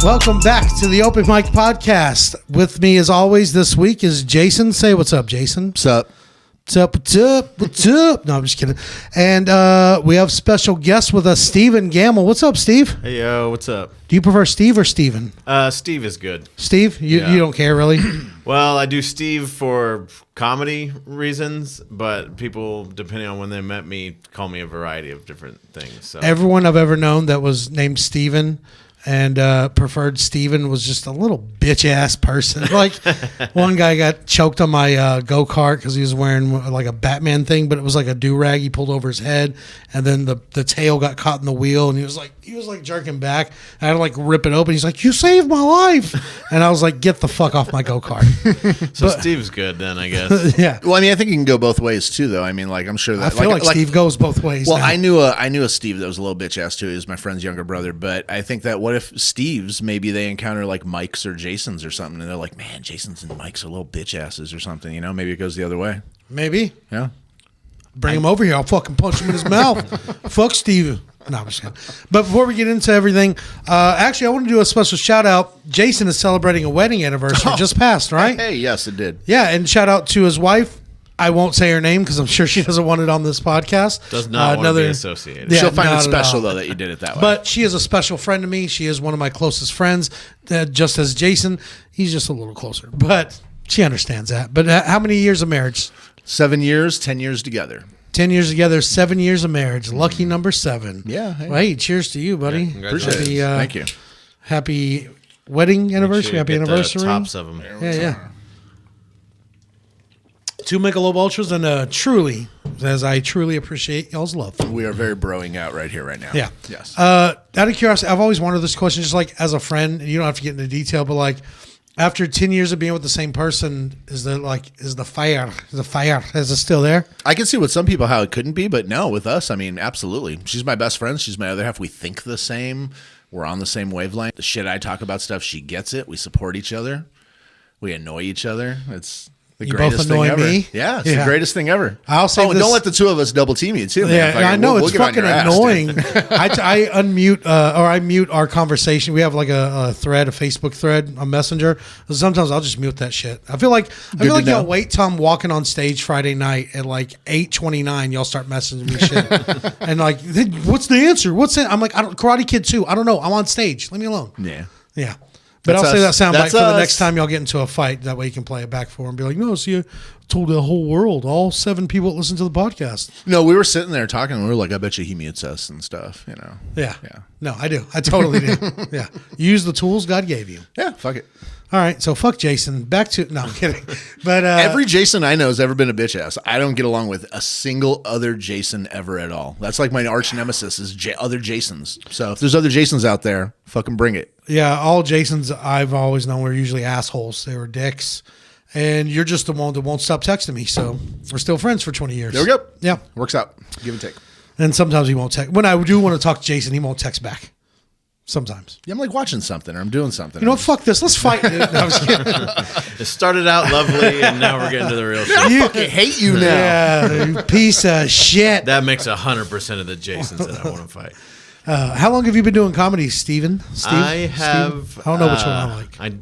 Welcome back to the Open Mic Podcast. With me, as always, this week is Jason. Say what's up, Jason. What's up? What's up? What's up? What's up? No, I'm just kidding. And we have special guest with us, Steven Gamble. What's up, Steve? Hey, yo, what's up? Do you prefer Steve or Steven? Steve is good. Steve? You don't care, really? Well, I do Steve for comedy reasons, but people, depending on when they met me, call me a variety of different things. So. Everyone I've ever known that was named Steven and preferred Steven was just a little bitch-ass person. Like, one guy got choked on my go-kart because he was wearing like a Batman thing, but it was like a do-rag he pulled over his head, and then the tail got caught in the wheel, and he was like jerking back. I had to like rip it open. He's like, "You saved my life," and I was like, "Get the fuck off my go-kart." So Steve's good then, I guess. Yeah. Well, I mean, I think it can go both ways too, though. I mean, like, I'm sure that I feel like Steve goes both ways. Well, now. I knew a Steve that was a little bitch ass too. He was my friend's younger brother. But I think that what if Steve's maybe they encounter like Mike's or Jason's or something, and they're like, "Man, Jason's and Mike's are little bitch asses or something." You know, maybe it goes the other way. Maybe. Yeah. Bring him over here. I'll fucking punch him in his mouth. Fuck Steve. No, I'm just kidding. But before we get into everything, actually, I want to do a special shout out. Jason is celebrating a wedding anniversary just passed, right? Hey, yes, it did. Yeah, and shout out to his wife. I won't say her name because I'm sure she doesn't want it on this podcast. Does not want to be associated. Yeah, She'll find not it at special all. though that you did it that way. But she is a special friend to me. She is one of my closest friends. Just as Jason, he's just a little closer. But she understands that. But how many years of marriage? 7 years, 10 years together. 10 years together, 7 years of marriage. Lucky number 7. Yeah. Hey. Well, hey, cheers to you, buddy. Yeah, Appreciate Happy, it. Thank you. Happy wedding anniversary. Happy anniversary. The tops of them. Yeah. 2 Michelob Ultras and truly, as I truly appreciate y'all's love. We are very broing out right here, right now. Yeah. Yes. Out of curiosity, I've always wondered this question, just like as a friend, and you don't have to get into detail, but like after 10 years of being with the same person, is the fire is it still there? I can see with some people how it couldn't be, but no, with us, I mean, absolutely. She's my best friend. She's my other half. We think the same. We're on the same wavelength. The shit I talk about stuff, she gets it. We support each other. We annoy each other. It's the You greatest both annoy thing ever. me? Yeah, it's Yeah. the greatest thing ever. I'll say this- don't let the two of us double team you too. Yeah, man. I know We'll it's get on fucking your ass, annoying. dude. I unmute or I mute our conversation. We have like a thread, a Facebook thread, a messenger. Sometimes I'll just mute that shit. I feel like to y'all know. wait till I'm walking on stage Friday night at like 8:29. Y'all start messaging me shit, and like, what's the answer? What's it? I'm like, Karate Kid 2. I don't know. I'm on stage. Leave me alone. Yeah. Yeah. But That's I'll say that us. sound bite That's for the us. next time y'all get into a fight. That way you can play it back for and be like, no, see, I told the whole world, all 7 people that listen to the podcast. No, we were sitting there talking, and we were like, I bet you he mutes us and stuff, you know. Yeah. Yeah. No, I do. I totally do. Yeah. Use the tools God gave you. Yeah, fuck it. All right. So fuck Jason. Back to, no, I'm kidding. But Every Jason I know has ever been a bitch ass. I don't get along with a single other Jason ever at all. That's like my arch nemesis is other Jasons. So if there's other Jasons out there, fucking bring it. yeah, all Jasons I've always known were usually assholes. They were dicks. And you're just the one that won't stop texting me. So we're still friends for 20 years. There we go. Yeah. Works out. Give and take. And sometimes he won't text. When I do want to talk to Jason, he won't text back. Sometimes. Yeah, I'm like watching something or I'm doing something. You know what? Fuck this. Let's fight, dude. No, I was kidding. It started out lovely, and now we're getting to the real shit. I fucking hate you now. Yeah, you piece of shit. That makes 100% of the Jasons that I want to fight. How long have you been doing comedy, Steven? I have. Steven? I don't know which one I like. I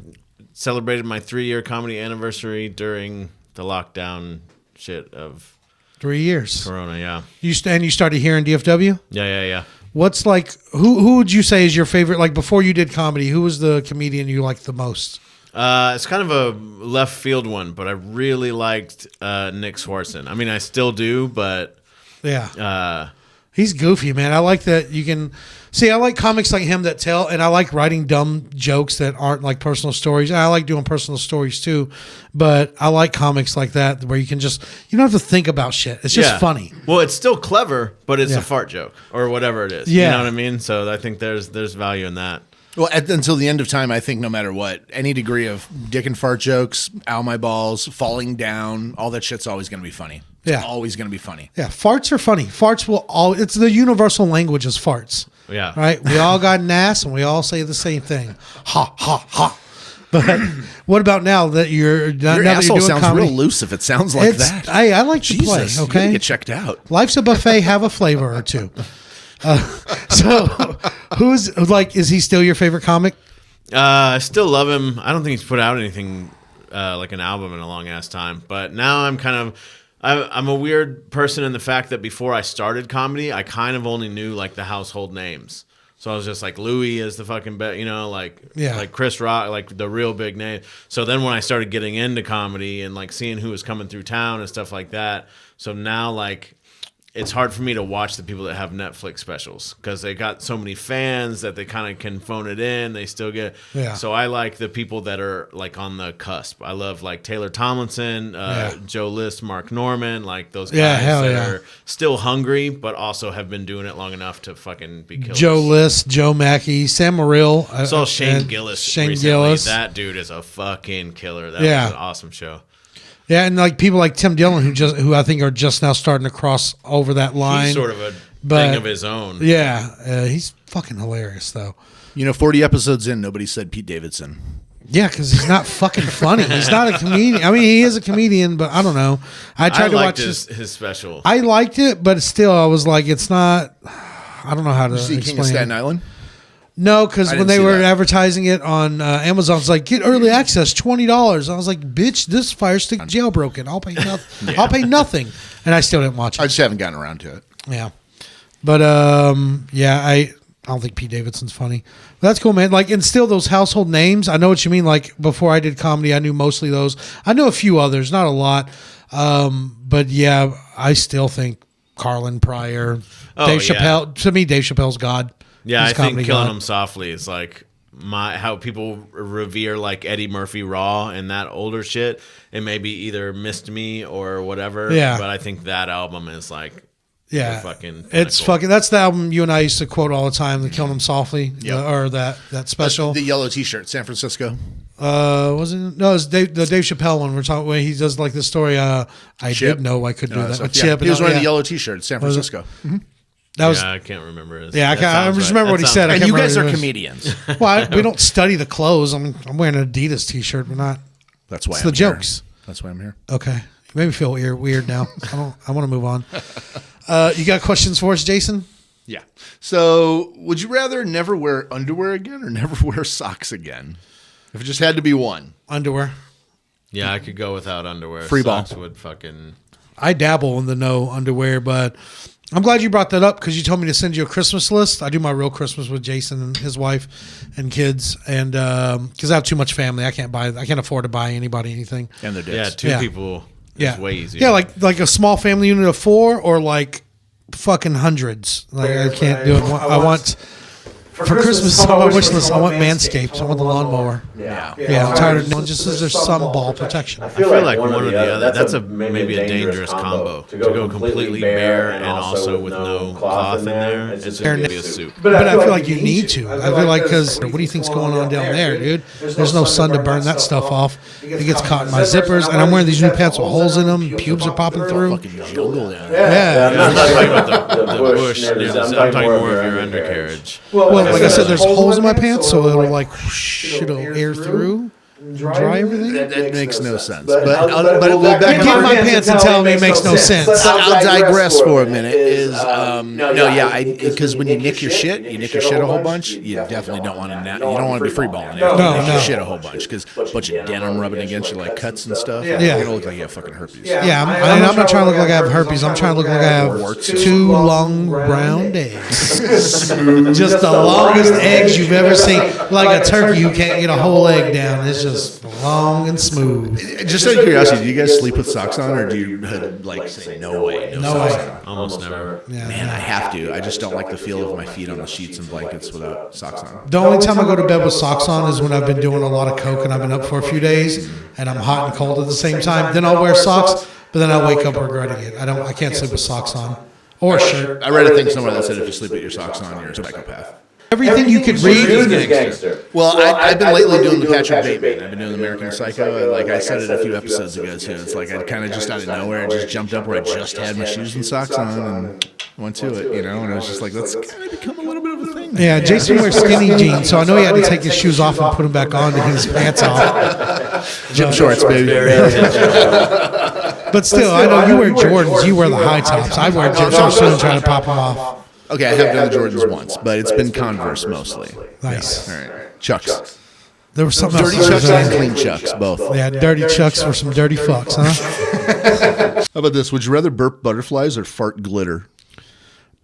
celebrated my 3-year comedy anniversary during the lockdown shit of 3 years. Corona. Yeah, You started here in DFW? yeah. What's like, who would you say is your favorite, like before you did comedy, who was the comedian you liked the most? It's kind of a left field one, but I really liked Nick Swartzen. I mean, I still do, but Yeah. He's goofy, man. I like that you can see. I like comics like him that tell, and I like writing dumb jokes that aren't like personal stories. I like doing personal stories too, but I like comics like that where you don't have to think about shit. It's just funny. Well, it's still clever, but it's Yeah. a fart joke or whatever it is. Yeah. You know what I mean? So I think there's value in that. Well, until the end of time, I think no matter what, any degree of dick and fart jokes, ow my balls, falling down, all that shit's always going to be funny. It's Yeah. always going to be funny. Yeah, farts are funny. It's the universal language is farts. Yeah. Right? We all got an ass and we all say the same thing. Ha, ha, ha. But what about now that Your now that asshole you're doing sounds comedy? real loose if it sounds like that. I like to play, Jesus, you okay? gotta get checked out. Life's a buffet, have a flavor or two. So who's like, is he still your favorite comic? I still love him. I don't think he's put out anything like an album in a long ass time. But now I'm a weird person in the fact that before I started comedy, I kind of only knew like the household names. So I was just like Louis is the fucking like Chris Rock, like the real big name. So then when I started getting into comedy and like seeing who was coming through town and stuff like that, so now like it's hard for me to watch the people that have Netflix specials because they got so many fans that they kind of can phone it in. They still get So I like the people that are like on the cusp. I love like Taylor Tomlinson, Joe List, Mark Norman, like those guys that are still hungry but also have been doing it long enough to fucking be killers. Joe List, Joe Mackey, Sam Morrill. I saw Shane Gillis recently. That dude is a fucking killer. That was an awesome show. Yeah, and like people like Tim Dillon, who I think are just now starting to cross over that line. He's sort of a thing of his own. Yeah, he's fucking hilarious though. 40 episodes in, nobody said Pete Davidson. Yeah, because he's not fucking funny. He's not a comedian. I mean, he is a comedian, but I don't know. I tried to watch his special. I liked it, but still, I was like, it's not. I don't know how to Did you see explain King of Staten Island? No, because when they were advertising it on Amazon, it's like, get early access, $20. I was like, bitch, this Fire Stick jailbroken. I'll pay nothing. I'll pay nothing. And I still didn't watch it. I just haven't gotten around to it. Yeah. But, I don't think Pete Davidson's funny. But that's cool, man. Like, and still those household names, I know what you mean. Like, before I did comedy, I knew mostly those. I know a few others, not a lot. But, yeah, I still think Carlin Pryor, Dave Chappelle. To me, Dave Chappelle's God. Yeah, I think Killing Him Softly is like how people revere like Eddie Murphy Raw and that older shit. It maybe either missed me or whatever. Yeah. But I think that album is like fucking pinnacle. It's fucking. That's the album you and I used to quote all the time. The Killing Him Softly, or that special. The yellow T-shirt, San Francisco. Was it? No, it's the Dave Chappelle one. We're talking where he does like the story. I Chip. did know I could do that. With Chip. He was wearing the yellow T-shirt, San Francisco. That was, I can't remember his. Yeah, I just remember what he said. And you guys are comedians. Well, we don't study the clothes. I'm wearing an Adidas T-shirt. We're not. That's why it's the jokes. That's why I'm here. Okay, you made me feel weird now. I want to move on. You got questions for us, Jason? Yeah. So, would you rather never wear underwear again or never wear socks again? If it just had to be one. Underwear. Yeah, I could go without underwear. Free ball. Socks would fucking. I dabble in the no underwear, but I'm glad you brought that up because you told me to send you a Christmas list. I do my real Christmas with Jason and his wife and kids, and because I have too much family, I can't afford to buy anybody anything. And their dicks. Yeah, two people is way easier. Yeah, like a small family unit of 4 or like fucking hundreds. Like I can't do it. I want. For Christmas, on my wish list, I want Manscaped. I want the lawnmower. Yeah. I'm tired of doing just as there's some ball protection. I feel like one or the other. That's maybe a dangerous combo. To go completely bare and also with no cloth in there. It's going to be a suit. But I feel like you need to. I feel like because what do you think's going on down there, dude? There's no sun to burn that stuff off. It gets caught in my zippers, and I'm wearing these new pants with holes in them. Pubes are popping through. Fucking jungle down there. I'm not talking about the bush. I'm talking more of your undercarriage. Well, like I said, there's holes in my pants, so it'll like it'll air through, dry everything. That makes no sense. But we'll back Get my pants and tell me it makes no sense. I'll digress for a minute. Because when you nick your shit a whole bunch. You definitely don't want to. You don't want to be free balling. You nick your shit a whole bunch because a bunch of denim rubbing against you like cuts and stuff. You're gonna look like you have fucking herpes. Yeah, I'm not trying to look like I have herpes. I'm trying to look like I have 2 long round eggs. Just the longest eggs you've ever seen. Like a turkey, you can't get a whole egg down. It's just long and smooth. Just out of curiosity, do you guys sleep with socks on, or do you like say no way? No way. Almost never. Yeah. Man, I have to. I just don't like the feel of my feet on the sheets and blankets without socks on. The only time I go to bed with socks on is when I've been doing a lot of coke and I've been up for a few days and I'm hot and cold at the same time. Then I'll wear socks, but then I'll wake up regretting it. I can't sleep with socks on or a shirt. I read a thing somewhere that said if you sleep with your socks on, you're a psychopath. Everything you could read is gangster. Well, I've been lately doing the Patrick Bateman. I've been doing the American Psycho. Like I said it a few episodes ago too. It's like I kind of just out of nowhere just jumped up where I just had my shoes and socks on and went to it, And I was just like, that's kind of become a little bit of a thing. Yeah, Jason wears skinny jeans, so I know he had to take his shoes off and put them back on to get his pants off. Gym shorts, baby. But still, I know you wear Jordans. You wear the high tops. I wear gym shorts and try to pop them off. Okay, I have done the Jordans once, but it's been Converse mostly. Nice. Yeah. All right. Chucks. There was something Dirty else. chucks and clean chucks, both. Yeah, dirty chucks for some dirty fucks, huh? How about this? Would you rather burp butterflies or fart glitter?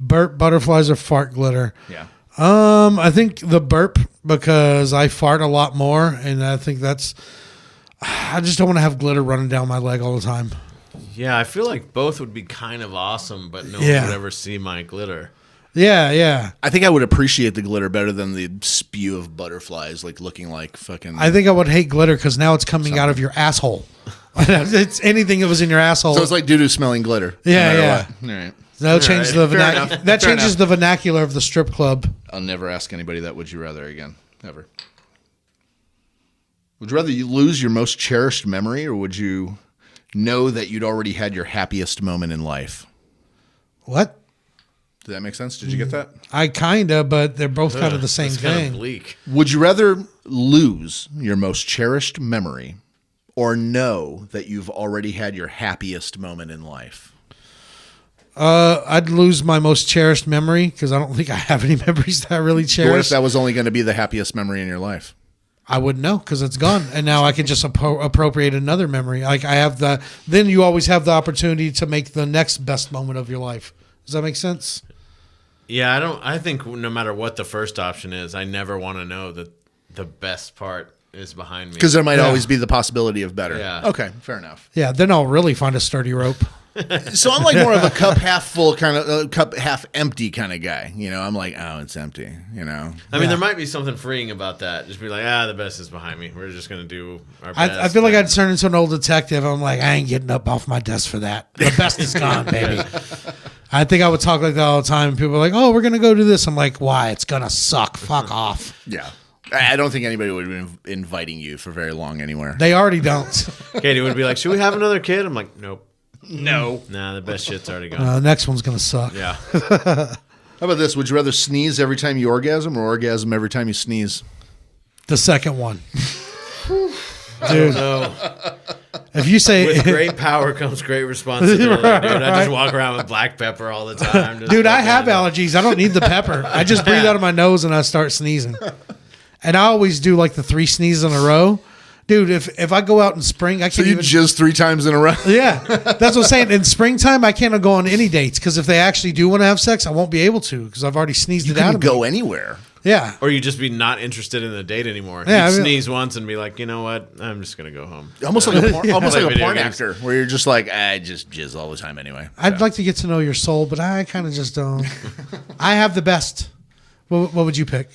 Burp butterflies or fart glitter? Yeah. I think the burp, because I fart a lot more, and I think I just don't want to have glitter running down my leg all the time. Yeah, I feel like both would be kind of awesome, but no Yeah. one would ever see my glitter. Yeah. I think I would appreciate the glitter better than the spew of butterflies, like looking like fucking. I think I would hate glitter because now it's coming out of your asshole. It's anything that was in your asshole. so it's like doo-doo smelling glitter. Yeah, no matter yeah. what. All right. That'll change the Fair enough. that Fair changes enough. the vernacular of the strip club. I'll never ask anybody that. Would you rather again? Ever. Would you rather you lose your most cherished memory, or would you know that you'd already had your happiest moment in life? What? Did that make sense? Did you get that? I kinda, but they're both kind of the same That's kind thing. of bleak. Would you rather lose your most cherished memory or know that you've already had your happiest moment in life? I'd lose my most cherished memory because I don't think I have any memories that I really What if cherish. that was only going to be the happiest memory in your life? I wouldn't know because it's gone, and now I can just appropriate another memory. Like I have then you always have the opportunity to make the next best moment of your life. Does that make sense? Yeah, I think no matter what the first option is, I never want to know that the best part is behind me. Because there might Yeah. always be the possibility of better. Yeah. Okay, fair enough. Yeah. Then I'll really find a sturdy rope. So I'm like more of a cup half full kind of cup half empty kind of guy. You know, I'm like, oh, it's empty. You know, I mean, Yeah. there might be something freeing about that. Just be like, the best is behind me. We're just gonna do our best. I feel like I'd turn into an old detective. I'm like, I ain't getting up off my desk for that. The best is gone, baby. I think I would talk like that all the time. People are like, oh, we're going to go do this. I'm like, why? It's going to suck. Fuck off. yeah. I don't think anybody would be inviting you for very long anywhere. They already don't. Katie would be like, should we have another kid? I'm like, nope. No. Nah, the best shit's already gone. The next one's going to suck. Yeah. How about this? Would you rather sneeze every time you orgasm or orgasm every time you sneeze? The second one. Dude, So if you say, with great power comes great responsibility, dude. I just Right. walk around with black pepper all the time. Just dude, I fucking- have allergies. I don't need the pepper. I just breathe out of my nose and I start sneezing. And I always do like the 3 sneezes in a row. Dude, if I go out in spring, I So can't you even. jizz 3 times in a row? Yeah, that's what I'm saying. In springtime, I can't go on any dates because if they actually do want to have sex, I won't be able to because I've already sneezed You it out couldn't of me. go anywhere. Yeah, Or you just be not interested in the date anymore. Yeah, I You'd mean- sneeze once and be like, you know what? I'm just gonna go home. Almost like a porn, almost Play like a video porn games. actor, where you're just like, I just jizz all the time anyway. I'd like to get to know your soul, but I kind of just don't. I have the best. What would you pick?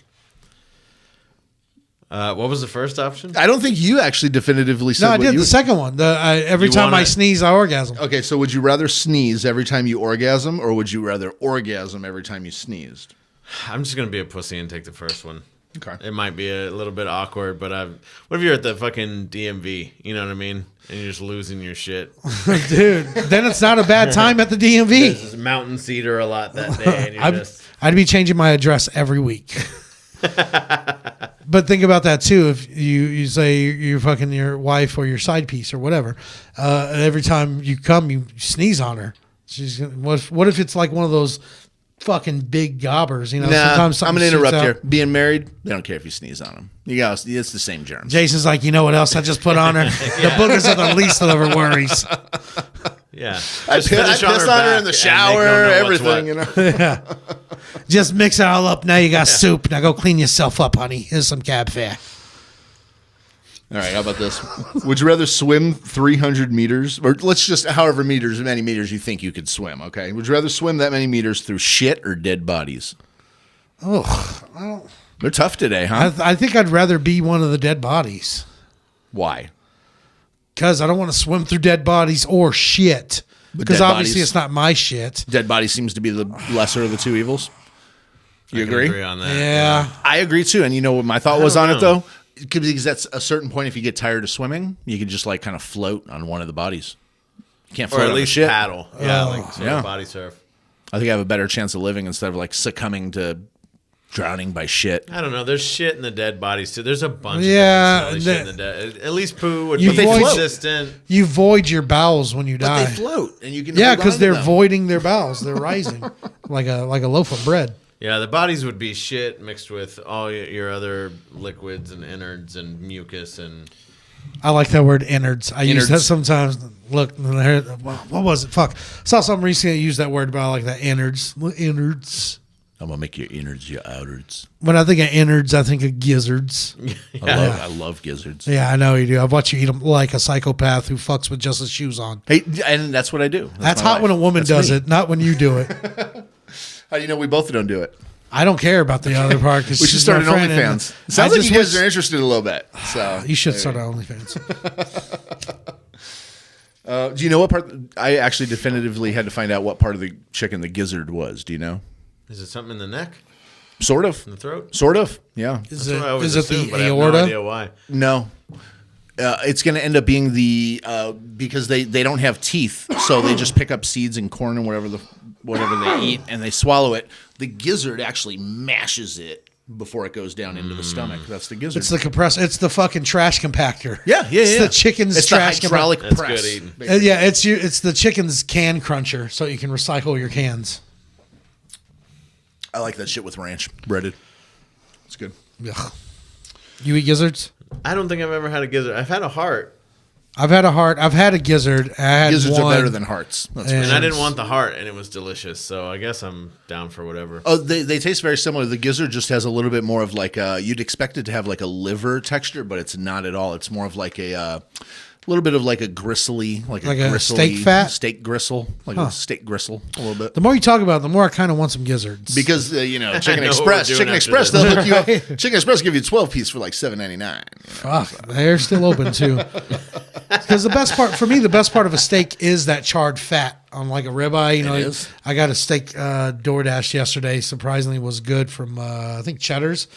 What was the first option? I don't think you actually definitively said No, I what did you the second one. Every You time I wanna- sneeze, I orgasm. Okay, so would you rather sneeze every time you orgasm, or would you rather orgasm every time you sneezed? I'm just gonna be a pussy and take the first one. Okay. It might be a little bit awkward, but what if you're at the fucking DMV? You know what I mean? And you're just losing your shit. Dude, then it's not a bad time at the DMV. This is mountain cedar a lot that day, and you're just I'd be changing my address every week. But think about that too. If you say you're fucking your wife or your side piece or whatever, and every time you come, you sneeze on her. She's gonna, what if it's like one of those fucking big gobbers? You know, Nah, sometimes I'm something gonna interrupt shoots here. out. Being married, they don't care if you sneeze on them. You got it's the same germs. Jason's like, you know what else I just put on her? The boogers are the least of her worries. yeah. I Just pissed finish on her back in the and shower, make no what's everything. what. You know. Just mix it all up. Now you got soup. Now go clean yourself up, honey. Here's some cab fare. All right, how about this? Would you rather swim 300 meters, or let's just however many meters you think you could swim? Okay. Would you rather swim that many meters through shit or dead bodies? Oh, They're tough today, huh? I think I'd rather be one of the dead bodies. Why? Because I don't want to swim through dead bodies or shit. Because dead obviously bodies- it's not my shit. Dead body seems to be the lesser of the two evils. You I can agree? agree on that. Yeah. I agree too. And you know what my thought was don't on it know. though? Because that's a certain point. If you get tired of swimming, you can just like kind of float on one of the bodies. You can't Or float at on the least shit. paddle. Yeah, Oh. like sort Yeah. of body surf. I think I have a better chance of living instead of like succumbing to drowning by shit. I don't know. There's shit in the dead bodies too. There's a bunch Yeah, of different smelly shit in the dead. At least poo would You be void- consistent. You void your bowels when you But die. they float, and you can Yeah, hold on because to they're them. voiding their bowels. They're rising like a loaf of bread. Yeah, the bodies would be shit mixed with all your other liquids and innards and mucus and. I like that word innards. I use that Innards. sometimes. Look, what was it? Fuck. Saw something recently that used that word, but I like that innards. Innards. I'm gonna make your innards your outwards. When I think of innards, I think of gizzards. I love gizzards. Yeah, I know you do. I've watched you eat them like a psychopath who fucks with just his shoes on. Hey, and that's what I do. That's my hot when a life. woman That's does me. it, not when you do it. How do you know we both don't do it? I don't care about the other part. We should start an OnlyFans. Sounds like you guys are interested a little bit. So You should start an OnlyFans. do you know what part? I actually definitively had to find out what part of the chicken the gizzard was. Do you know? Is it something in the neck, Sort of. in the throat? Sort of. Yeah. Is That's what I it, always is it assumed, the but I have no aorta? idea why. No. It's going to end up being the because they don't have teeth, so they just pick up seeds and corn and whatever they eat, and they swallow it. The gizzard actually mashes it before it goes down into the stomach. That's the gizzard. It's the compressor. It's the fucking trash compactor. yeah. It's the chicken's it's trash the hydraulic That's press. good eating. Yeah, it's the chicken's can cruncher, so you can recycle your cans. I like that shit with ranch breaded. It's good. Ugh. You eat gizzards? I don't think I've ever had a gizzard. I've had a heart, I've had a heart. I've had a gizzard. I had Gizzards one. are better than hearts. That's And- for and sure. I didn't want the heart, and it was delicious. So I guess I'm down for whatever. Oh, they taste very similar. The gizzard just has a little bit more of like you'd expect it to have like a liver texture, but it's not at all. It's more of like a little bit of like a gristly, like a gristly steak fat? steak gristle, like a steak gristle a little bit. The more you talk about it, the more I kind of want some gizzards. Because Chicken know what Express, we're doing Chicken after Express, this. they'll hook you up. Right. Chicken Express give you 12 piece for like $7.99. Fuck, they're still open too. Because the best part for me, the best part of a steak is that charred fat on like a ribeye. You know, is. I got a steak DoorDash yesterday. Surprisingly, was good from I think Cheddar's.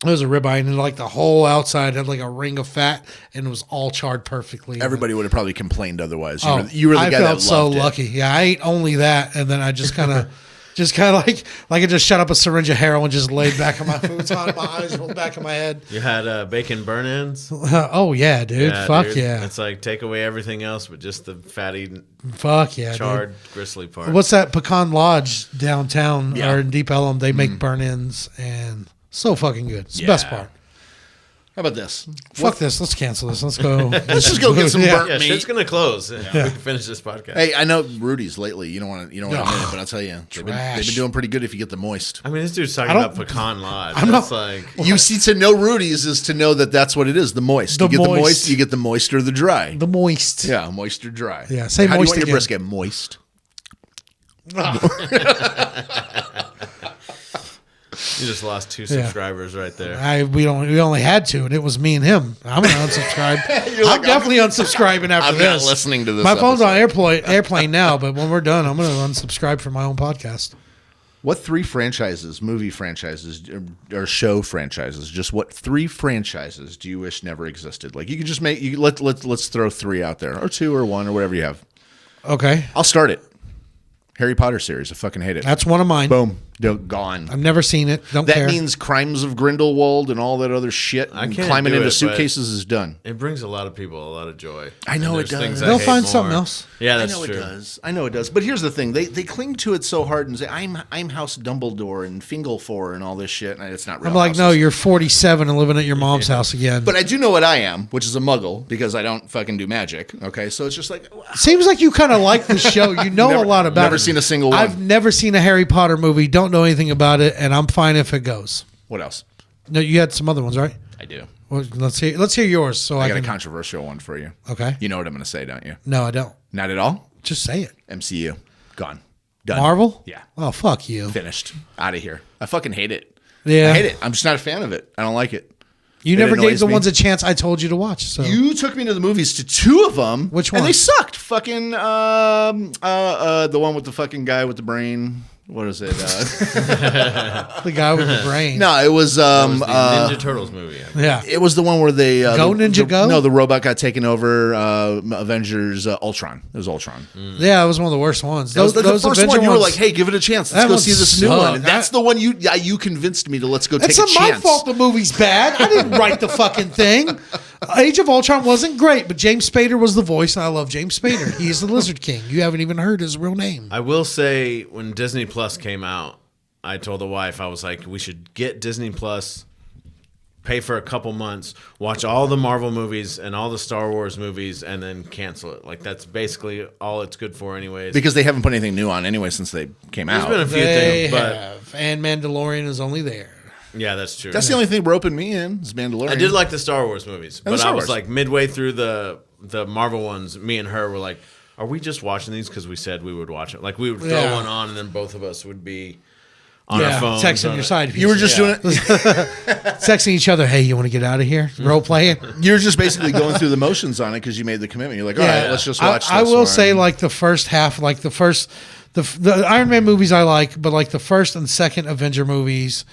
It was a ribeye, and like the whole outside had like a ring of fat, and it was all charred perfectly. Everybody would have probably complained otherwise. Oh, You were the I guy felt that so loved it. lucky. Yeah, I ate only that, and then I just kind of, like I just shut up a syringe of heroin, just laid back on my futon, my eyes rolled back in my head. You had bacon burn-ins? Oh yeah, dude. Fuck dude. yeah. It's like take away everything else, but just the fatty, Fuck yeah, charred, gristly part. dude. What's that Pecan Lodge downtown Yeah. or in Deep Ellum? They make burn-ins and so fucking good. It's the best Yeah. part. How about this? Fuck this. Let's cancel this. Let's go. Let's just go get some Yeah. burnt Yeah, meat. shit's gonna close. We can finish this podcast. Hey, I know Rudy's lately. You don't want to admit Ugh. it, but I'll tell you, they've been Trash. doing pretty good if you get the moist. I mean, this dude's talking I don't- about Pecan Lodge. I'm That's not- like You see, to know Rudy's is to know that that's what it is. The moist. The you get the moist. moist. You get the moist or the dry. The moist. Yeah, moist or dry. Yeah, say How moist do you want again. your brisket? Moist. you just lost 2 subscribers right there. We only had 2, and it was me and him. I'm gonna unsubscribe. I'm definitely unsubscribing after I'm this. not listening to this My phone's episode. on airplane now, but when we're done, I'm gonna unsubscribe from my own podcast. What 3 franchises, movie franchises, or show franchises? Just what 3 franchises do you wish never existed? Like you could just make. Let's throw 3 out there, or 2, or 1, or whatever you have. Okay, I'll start it. Harry Potter series. I fucking hate it. that's one of mine. Boom. They're gone. I've never seen it. Don't That care. means Crimes of Grindelwald and all that other shit. I and can't climbing do into it, but- suitcases is done. It brings a lot of people a lot of joy. I know And it there's does. things I They'll hate find more. something else. Yeah, that's I know true. it does. I know it does. But here's the thing: they cling to it so hard and say, "I'm House Dumbledore and Fingalfore and all this shit," and it's not real. I'm like, houses. no, you're 47 and living at your mom's house again. But I do know what I am, which is a Muggle because I don't fucking do magic. Okay, so it's just like Seems like you kind of like the show. You know a lot about it. never seen a single one. I've never seen a Harry Potter movie. Don't know anything about it, and I'm fine if it goes. what else? No, you had some other ones, right? I do. Well, let's hear yours. So I I got a can. controversial one for you. Okay. You know what I'm going to say, don't you? No, I don't. Not at all. Just say it. MCU gone. Done. Marvel. Yeah. Oh, fuck you. Finished. Out of here. I fucking hate it. Yeah. I hate it. I'm just not a fan of it. I don't like it. You It never gave annoys the me. ones a chance I told you to watch. So You took me to the movies to 2 of them. Which And one? they sucked. Fucking the one with the fucking guy with the brain. What is it? the guy with the brain. No, it was That was the Ninja Turtles movie. Yeah. it was the one where they Go, Ninja, Go? No, the robot got taken over. Avengers Ultron. It was Ultron. Yeah, it was one of the worst ones. That was the first Avenger one. You were ones- like, "Hey, give it a chance. Let's That go one see this new one." sucked. And that's the one you convinced me to. Let's go It's take a not my chance. fault the movie's bad. I didn't write the fucking thing. Age of Ultron wasn't great, but James Spader was the voice, and I love James Spader. He is the Lizard King. You haven't even heard his real name. I will say when Disney Plus came out, I told the wife, I was like, we should get Disney Plus, pay for a couple months, watch all the Marvel movies and all the Star Wars movies, and then cancel it. Like, that's basically all it's good for anyways. Because they haven't put anything new on anyway since they came There's out. been a few They things, but have, and Mandalorian is only there. yeah, that's true. That's the only thing roping me in is Mandalorian. I did like the Star Wars movies, the but Star I was Wars. like midway through the Marvel ones, me and her were like, are we just watching these because we said we would watch it? Like, we would throw Yeah. one on and then both of us would be on our phones. texting your side. You were just doing it. texting each other. Hey, you want to get out of here? Role playing. You're just basically going through the motions on it because you made the commitment. You're like, all right, let's just watch. I this will one. say, like the first half, like the Iron Man movies I like, but like the first and second Avenger movies,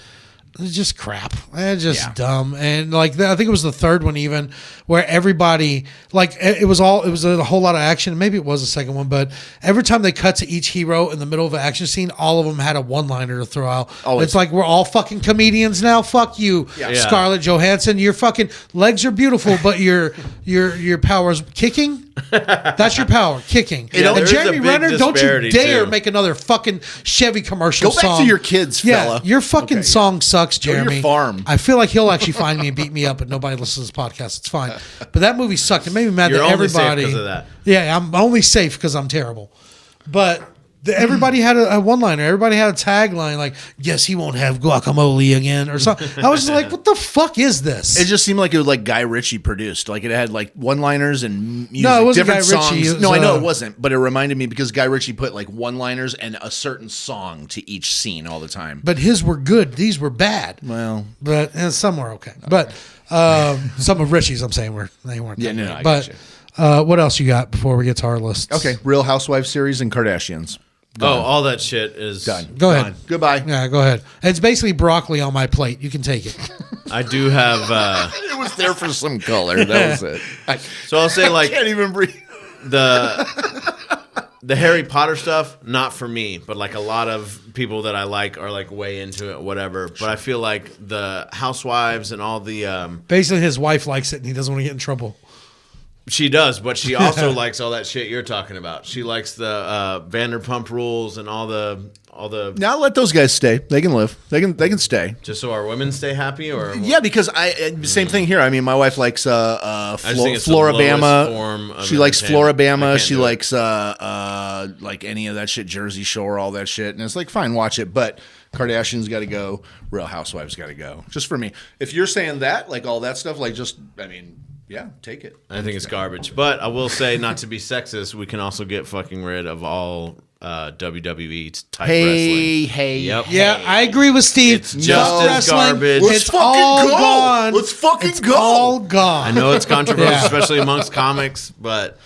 it's just crap. It's just dumb. And like I think it was the third one even where everybody like it was a whole lot of action. Maybe it was the second one, but every time they cut to each hero in the middle of an action scene, all of them had a one-liner to throw out. Always. It's like we're all fucking comedians now. Fuck you, Yeah. Scarlett Johansson. Your fucking legs are beautiful, but your power's kicking. That's your power, kicking. Yeah, and there is a Jeremy big Renner, don't you disparity, dare too. make another fucking Chevy commercial Go back song. to your kids, Yeah, fella. your fucking Okay. song sucks, to your Jeremy. farm. I feel like he'll actually find me and beat me up, but nobody listens to this podcast. It's fine. But that movie sucked. It made me mad You're that only safe everybody. 'cause of that. Yeah, I'm only safe because I'm terrible. But everybody had a one-liner. Everybody had a tagline like, "Guess he won't have guacamole again" or something. I was just like, "What the fuck is this?" It just seemed like it was like Guy Ritchie produced. Like it had like one-liners and music, No, it wasn't different Guy Ritchie. songs. It was, No, I know it wasn't, but it reminded me because Guy Ritchie put like one-liners and a certain song to each scene all the time. But his were good. These were bad. Well, But some were okay. But some of Richie's, I'm saying, they weren't. Yeah, that no, good. I But what else you got before we get to our list? okay, Real Housewives series and Kardashians. Oh, all that shit is Done. Go ahead. Goodbye. Yeah, go ahead. It's basically broccoli on my plate. You can take it. I do have. It was there for some color. That was it. So I'll say like Can't even breathe. the Harry Potter stuff, not for me, but like a lot of people that I like are like way into it, whatever. But I feel like the Housewives and all the Basically, his wife likes it, and he doesn't want to get in trouble. she does, but she also likes all that shit you're talking about. She likes the Vanderpump Rules and all the Now let those guys stay. They can live. They can stay. just so our women stay happy, or Yeah, because same thing here. I mean, my wife likes just think it's the Floribama. lowest form of She likes entertainment. I Floribama. can't She do it. likes like any of that shit, Jersey Shore, all that shit. And it's like, fine, watch it. But Kardashians got to go. Real Housewives got to go. Just for me. If you're saying that, like all that stuff, like just, I mean, yeah, take it. I think it's garbage. But I will say, not to be sexist, we can also get fucking rid of all WWE type wrestling. Hey. Yep. Yeah, I agree with Steve. It's just as Wrestling, garbage. Let's It's fucking all go. gone. Let's fucking It's go. all gone. I know it's controversial, Yeah. especially amongst comics, but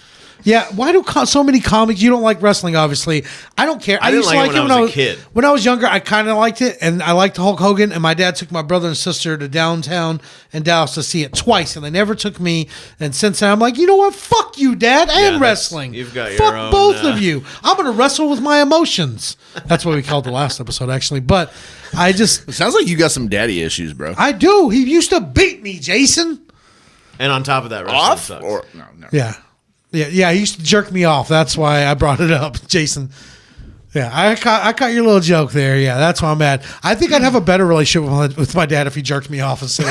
Yeah, why do so many comics? You don't like wrestling, obviously. I don't care. I didn't used to like it when I was a kid. When I was younger, I kind of liked it, and I liked Hulk Hogan. And my dad took my brother and sister to downtown in Dallas to see it twice, and they never took me. And since then, I'm like, you know what? Fuck you, Dad, and that's- wrestling. you've got your Fuck own, both of you. I'm gonna wrestle with my emotions. That's what we called the last episode, actually. But I just, It sounds like you got some daddy issues, bro. I do. He used to beat me, Jason. and on top of that, wrestling Off sucks. or no? Yeah. Yeah, he used to jerk me off. That's why I brought it up, Jason. Yeah, I caught your little joke there. Yeah, that's why I'm mad. I think I'd have a better relationship with my dad if he jerked me off instead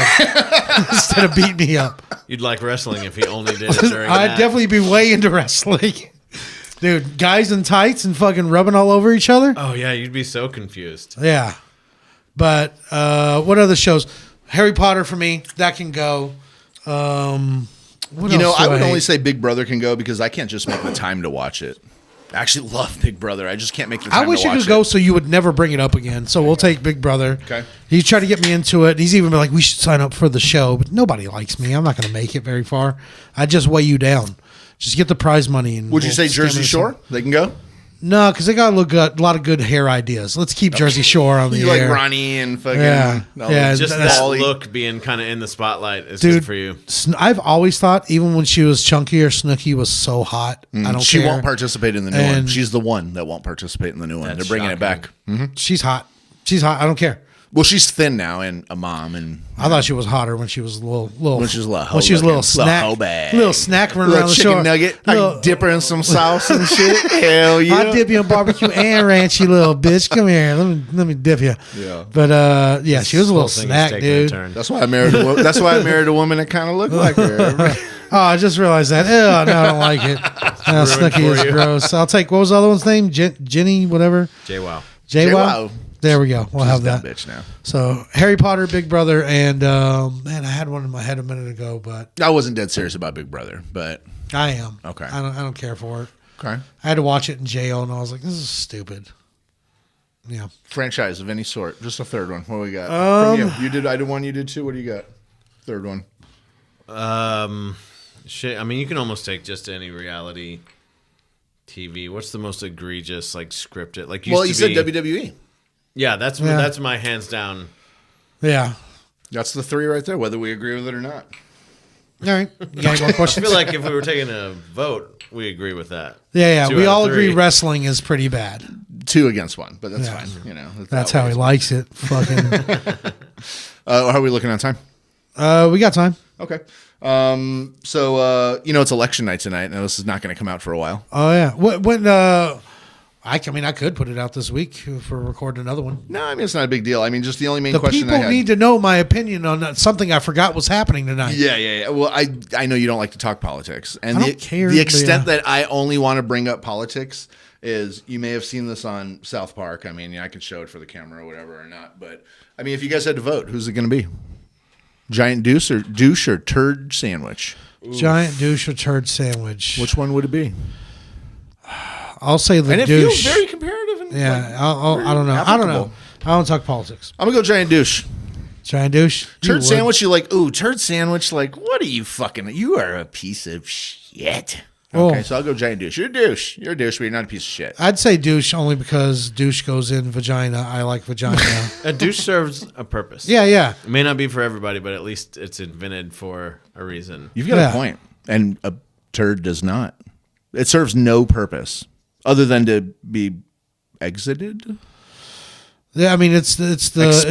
of beating me up. You'd like wrestling if he only did it during I'd that. definitely be way into wrestling. Dude, guys in tights and fucking rubbing all over each other. Oh yeah, you'd be so confused. Yeah. But what other shows? Harry Potter for me, that can go. What You know, else do I would hate? only say Big Brother can go because I can't just make the time to watch it. I actually love Big Brother. I just can't make the time I wish to you watch could go so you would never bring it up again. So we'll take Big Brother. Okay. He's tried to get me into it. He's even been like, we should sign up for the show, but nobody likes me. I'm not going to make it very far. I just weigh you down. Just get the prize money. And Would you we'll say scam Jersey it Shore? They can go? No, because they got a lot of good hair ideas. Let's keep Jersey Shore on the You like air. Ronnie and fucking... Yeah. all Yeah, the- Just That's- that Pauly. look being kind of in the spotlight is Dude, good for you. I've always thought, even when she was chunkier, Snooki was so hot. I don't She care. won't participate in the new one. And- She's the one that won't participate in the new one. That's They're bringing it back. shocking. She's hot. She's hot. I don't care. Well, she's thin now and a mom, and I thought she was hotter when she was a little when she was a little hoe when she was a little looking. Little snack, hoe bag. little snack running little around the chicken shore. nugget. Little- I dip her in some sauce and shit. Hell yeah. I'll dip you in barbecue and ranch, you little bitch. Come here, let me dip you. Yeah. But yeah, she was a little Whole thing is snack, taking a dude. turn. That's why I married. That's why I married a woman that kind of looked like her. Oh, I just realized that. Oh, no, I don't like it. Snooki for is you. gross. I'll take, what was the other one's name? Jenny, whatever. JWoww. JWoww? JWoww. There we go. We'll have Dumb that. bitch now. So, Harry Potter, Big Brother, and man, I had one in my head a minute ago, but I wasn't dead serious about Big Brother, but I am. Okay. I don't care for it. okay. I had to watch it in jail, and I was like, this is stupid. Yeah. Franchise of any sort. Just a third one. What do we got? From you. You did. I did one. You did two. What do you got? Third one. Shit. I mean, you can almost take just any reality TV. What's the most egregious, like scripted? Like, Well, you used said to be, WWE. Yeah, that's my hands down. Yeah. That's the three right there. Whether we agree with it or not. All right. You got any more I questions? feel like if we were taking a vote, we agree with that. Yeah. 2 We out of all agree 3. wrestling is pretty bad. 2 against 1, but that's Yeah. fine. You know. That's how he likes it. Fucking. How are we looking on time? We got time. Okay. So it's election night tonight. Now this is not going to come out for a while. Oh yeah. When I mean, I could put it out this week if we're recording another one. No, I mean it's not a big deal. I mean, just the only main The question I people had. need to know my opinion on something I forgot was happening tonight. Yeah. Well, I know you don't like to talk politics, and I don't care, the but extent yeah. that I only want to bring up politics is you may have seen this on South Park. I mean, I can show it for the camera or whatever or not, but I mean, if you guys had to vote, who's it going to be? Giant douche or turd sandwich? Giant douche or turd sandwich. Which one would it be? I'll say the And it douche. feels very comparative. And yeah. like, I don't know. I don't know. applicable. I don't talk politics. I'm gonna go giant douche. Giant douche. You Turd would. sandwich, you like, ooh, turd sandwich, like, what are you fucking, you are a piece of shit. Okay, Oh. so I'll go giant douche. You're a douche. You're a douche, but you're not a piece of shit. I'd say douche only because douche goes in vagina. I like vagina. A douche serves a purpose. yeah. It may not be for everybody, but at least it's invented for a reason. You've got Yeah. a point. And a turd does not. It serves no purpose other than to be exited. Yeah, I mean it's Expelled?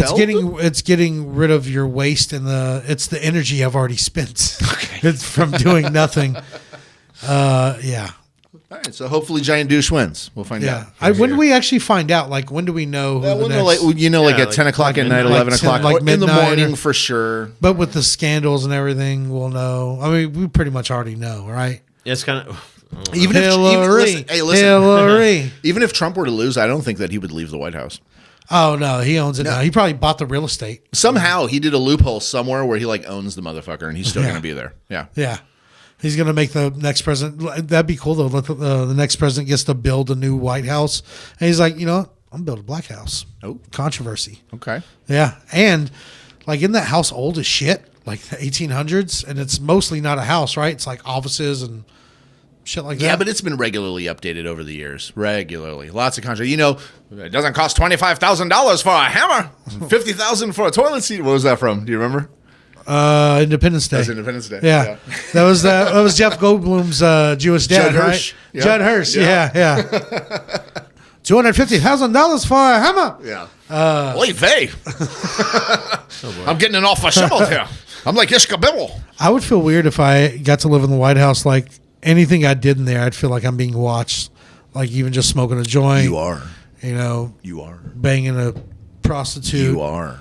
it's getting rid of your waste and it's the energy I've already spent. It's from doing nothing. Yeah. All right, so hopefully giant douche wins. We'll find Yeah. out. When do we actually find out? Like when do we know who the We'll next, know, like Yeah, at 10 o'clock at night, midnight. 11 Like 10 o'clock, like or in the midnight morning or- for sure. but with the scandals and everything, we'll know. I mean, we pretty much already know, right? It's kind of. Even if, Hillary. listen, Hillary. even if Trump were to lose, I don't think that he would leave the White House. Oh no, he owns it now. He probably bought the real estate. Somehow he did a loophole somewhere where he like owns the motherfucker and he's still Yeah. going to be there. Yeah. Yeah. He's going to make the next president. That'd be cool, though. Let the next president gets to build a new White House. And he's like, you know what? I'm going to build a black house. Oh. Controversy. Okay. Yeah. And, like, isn't that house old as shit? Like the 1800s? And it's mostly not a house, right? It's like offices and shit like that. Yeah, but it's been regularly updated over the years. Regularly. Lots of contracts. You know, it doesn't cost $25,000 for a hammer, $50,000 for a toilet seat. What was that from? Do you remember? Independence Day. That was Independence Day. Yeah. That was Jeff Goldblum's Jewish dad, Judd right? Hirsch. Yeah. Judd Hirsch. Yeah. $250,000 for a hammer. Yeah. Oy vey. I'm getting an awful shovel here. I'm like Ishka Bibble. I would feel weird if I got to live in the White House. Like anything I did in there, I'd feel like I'm being watched. Like even just smoking a joint. You are. You know, You are. banging a prostitute. You are.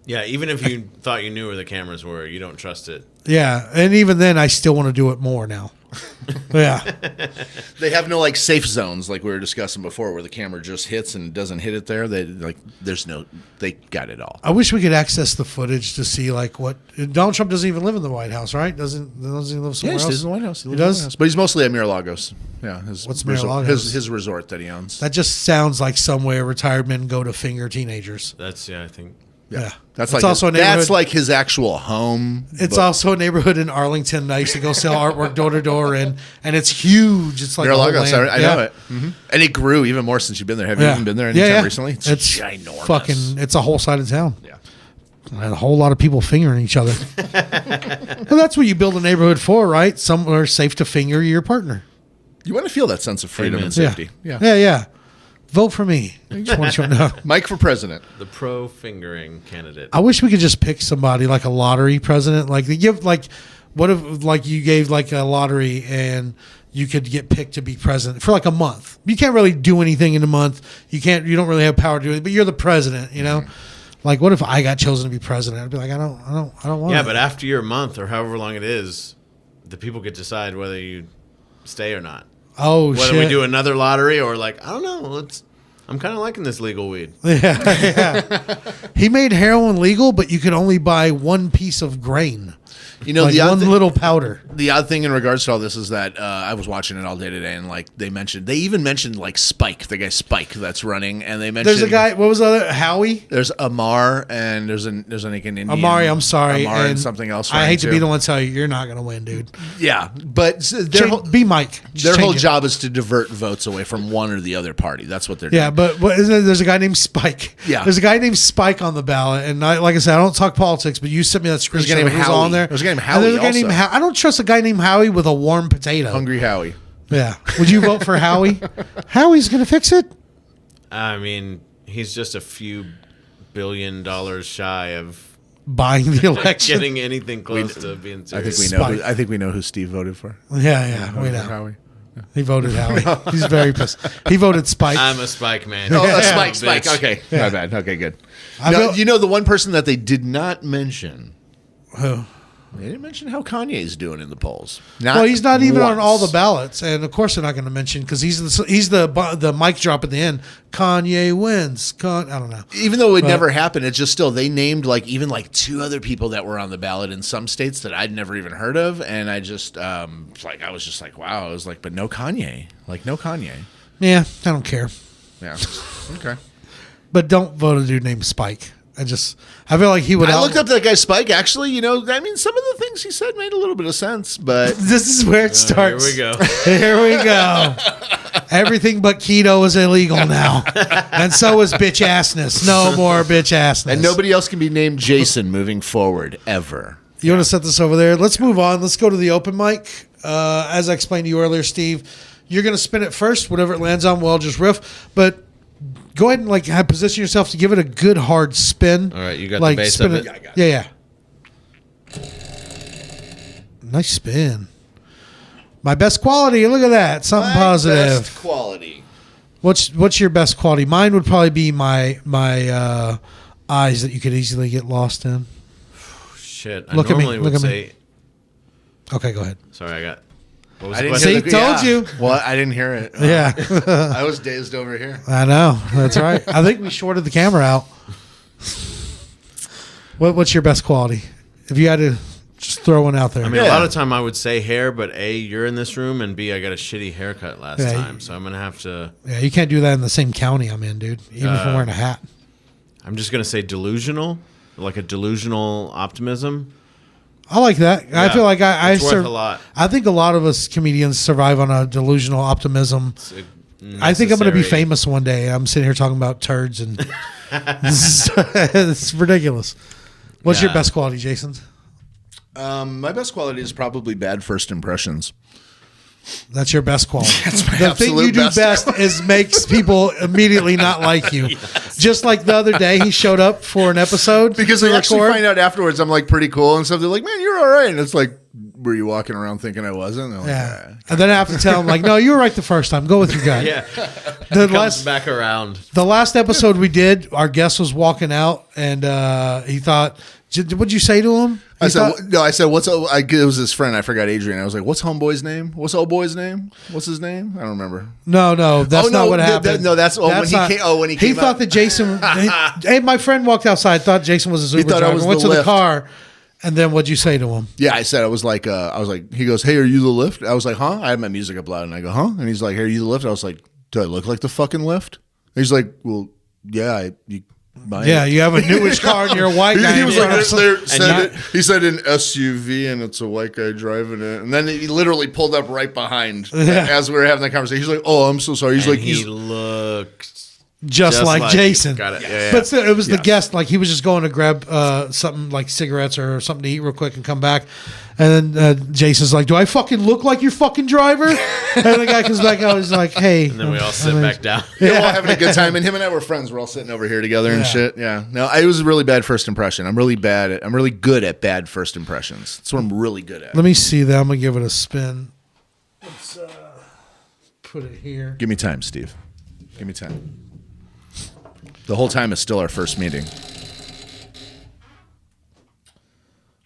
Yeah, even if you thought you knew where the cameras were, you don't trust it. Yeah, and even then, I still want to do it more now. Yeah, They have no like safe zones like we were discussing before where the camera just hits and doesn't hit it there. They like there's no they got it all. I wish we could access the footage to see like what Donald Trump doesn't even live in the White House, right? Doesn't he live somewhere else? stays in the White House. He does? But he's mostly at Mar-a-Lagos. Yeah, What's resort, Mar-a-Lagos? his resort that he owns. That just sounds like somewhere retired men go to finger teenagers. That's I think. Yeah, That's It's like also a neighborhood. that's like his actual home. It's but also a neighborhood in Arlington that I used to go sell artwork door to door in, and it's huge. It's like a whole Mar-a-Lagos. land. I know it, and it grew even more since you've been there. Have you even been there anytime recently? It's ginormous. fucking. It's a whole side of town. Yeah. And a whole lot of people fingering each other. Well, that's what you build a neighborhood for, right? Somewhere safe to finger your partner. You want to feel that sense of freedom Amen. and safety. Yeah. Vote for me. I just want you to know. Mike for president. The pro fingering candidate. I wish we could just pick somebody like a lottery president. Like they give what if like you gave like a lottery and you could get picked to be president for like a month. You can't really do anything in a month. You don't really have power to do it, but you're the president, you know? Like what if I got chosen to be president? I'd be like, I don't want Yeah, it. but after your month or however long it is, the people get to decide whether you stay or not. Oh Whether shit. we do another lottery or like, I don't know, I'm kind of liking this legal weed. Yeah. He made heroin legal, but you could only buy one piece of grain. You know, Like the one odd little powder. the odd thing in regards to all this is that I was watching it all day today, and like they even mentioned like Spike, the guy Spike that's running, and they mentioned There's a guy. What was the other? Howie. There's Amar, and there's an Indian. Amari. I'm sorry. Amar and something else. I hate to running be the too. one to tell you you're not going to win, dude. Yeah, but Be Mike. Just their whole change it. job is to divert votes away from one or the other party. That's what they're Yeah, doing. but there's a guy named Spike. Yeah. There's a guy named Spike on the ballot, and like I said, I don't talk politics, but you sent me that screenshot. guy named of who's Howie. on there. There's a guy named And there's a Howie guy named also. I don't trust a guy named Howie with a warm potato. Hungry Howie. Yeah. Would you vote for Howie? Howie's going to fix it. I mean, he's just a few $1 billion shy of Buying the election. getting anything close to being I think serious. we know. Spike. I think we know who Steve voted for. Yeah. Wait out. Howie. He voted Howie. He's very pissed. He voted Spike. I'm a Spike man. Oh, Yeah. Spike. Bitch. Okay, Yeah. my bad. Okay, good. I No, feel- you know the one person that they did not mention. Who? They didn't mention how Kanye's doing in the polls. Well, he's not even on all the once. ballots, and of course they're not going to mention because he's the mic drop at the end. Kanye wins. I don't know. Even though it But- never happened, it's just still they named like even like two other people that were on the ballot in some states that I'd never even heard of, and I just I was just like, wow. I was like, but no Kanye, like no Kanye. Yeah, I don't care. Yeah. Okay. But don't vote a dude named Spike. I feel like he would. I looked up that guy Spike. Actually, you know, I mean, some of the things he said made a little bit of sense, but This is where it starts. Here we go. Here we go. Everything but keto is illegal now, and so is bitch assness. No more bitch assness. and nobody else can be named Jason moving forward ever. You want to set this over there? Let's move on. Let's go to the open mic. As I explained to you earlier, Steve, you're going to spin it first. Whatever it lands on, we'll just riff. But go ahead and position yourself to give it a good hard spin. All right, you got the base spin of it? Yeah, Yeah, I got yeah. Nice spin. My best quality. Look at that. Something positive. Best quality. What's your best quality? Mine would probably be my eyes that you could easily get lost in. Shit. I Look at me, normally look would at me. say. Sorry, go ahead. Sorry, I got. What was I the didn't question? See? Told you. Well, I didn't hear it. Yeah. I was dazed over here. I know. That's right. I think we shorted the camera out. What's your best quality? If you had to just throw one out there. I mean, a Yeah. lot of time I would say hair, but A, you're in this room, and B, I got a shitty haircut last Yeah, time, so I'm gonna have to. yeah, you can't do that in the same county I'm in, dude. Even if I'm wearing a hat. I'm just gonna say delusional, like a delusional optimism. I like that. I Yeah, feel like I it's worth a lot. I think a lot of us comedians survive on a delusional optimism. It's I think I'm going to be necessary. famous one day. I'm sitting here talking about turds and it's ridiculous. What's your Yeah. best quality, Jason? My best quality is probably bad first impressions. That's your best quality. That's my The thing you absolute do best. best is makes people immediately not like you. Just like the other day, he showed up for an episode Because to I actually record. find out afterwards I'm like pretty cool and stuff. They're like, man, you're all right. And it's like, were you walking around thinking I wasn't? They're like, Yeah, and then I have to tell him like, no, you were right the first time. Go with your gut. Yeah, The comes last back around. the last episode we did, our guest was walking out, and he thought, "What'd you say to him?" He I said, thought- no, I said, it was his friend. I forgot Adrian. I was like, what's homeboy's name? What's old boy's name? What's his name? I don't remember. No, that's Oh, no, not what th- happened. no, that's- when he came- when he He came thought out. that Jason. Hey, my friend walked outside, thought Jason was his Uber thought I driver, was went the to the Lyft. car, and then what'd you say to him? Yeah, I said, he goes, hey, are you the Lyft? I was like, huh? I had my music up loud and I go, huh? And he's like, hey, are you the Lyft? I was like, do I look like the fucking Lyft? And he's like, well, yeah, Yeah, you have a newish car and you're a white guy. He in was front like, of some- he said an SUV and it's a white guy driving it. And then he literally pulled up right behind as we were having that conversation. He's like, oh, I'm so sorry. He's And like, he looked just like Jason. Got it. Yeah. But still, it was the Yes. guest. Like he was just going to grab something like cigarettes or something to eat real quick and come back. And then Jason's like, "Do I fucking look like your fucking driver?" And the guy comes back out. He's like, "Hey." And then we all sit back down. Yeah, we're all having a good time, and him and I were friends. We're all sitting over here together and Yeah. shit. Yeah, no, it was a really bad first impression. I'm really good at bad first impressions. That's what I'm really good at. Let me see that. I'm gonna give it a spin. Let's put it here. Give me time, Steve. Give me time. The whole time is still our first meeting.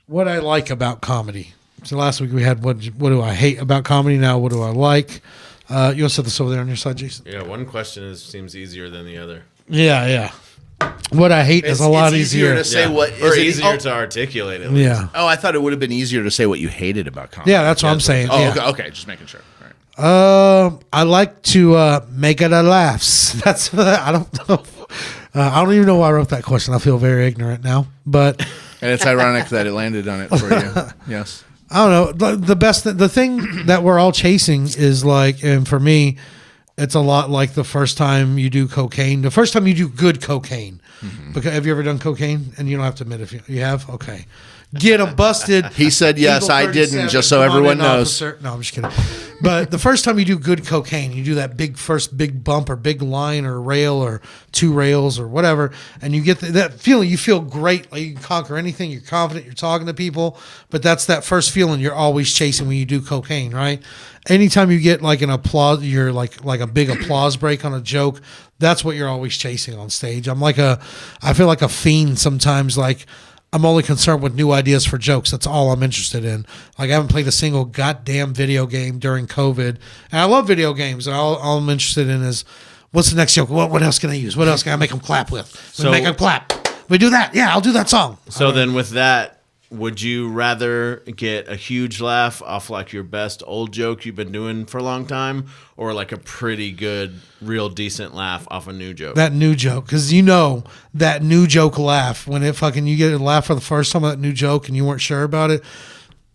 What I like about comedy. So last week we had what do I hate about comedy? Now what do I like? You want to set this over there on your side, Jason? Yeah, one question seems easier than the other. Yeah. What I hate is a lot it's easier. to say what or is it- easier oh, to articulate at least. Yeah. Oh, I thought it would have been easier to say what you hated about comedy. Yeah, that's what I'm saying. Oh, yeah. okay, just making sure. All right. I like to make it a laughs. That's I don't know. I don't even know why I wrote that question. I feel very ignorant now, but And it's ironic that it landed on it for you. Yes. I don't know. The thing that we're all chasing is like, and for me, it's a lot like the first time you do cocaine. The first time you do good cocaine. Because have you ever done cocaine? And you don't have to admit if you have. Okay. Get them busted. He said yes, Eagle I didn't, 37. just so Come on everyone in, knows. officer. No, I'm just kidding. But the first time you do good cocaine, you do that first big bump or big line or rail or 2 rails or whatever, and you get that feeling. You feel great, like you can conquer anything. You're confident. You're talking to people. But that's that first feeling you're always chasing when you do cocaine, right? Anytime you get like an applause, you're like a big applause break on a joke. That's what you're always chasing on stage. I feel like a fiend sometimes. Like I'm only concerned with new ideas for jokes. That's all I'm interested in. Like I haven't played a single goddamn video game during COVID, and I love video games. And all I'm interested in is what's the next joke? What else can I use? What else can I make them clap with? So- Make them clap. We do that. Yeah, I'll do that song. So then with that, would you rather get a huge laugh off like your best old joke you've been doing for a long time, or like a pretty good, real decent laugh off a new joke? That new joke, because that new joke laugh when you get a laugh for the first time at that new joke and you weren't sure about it.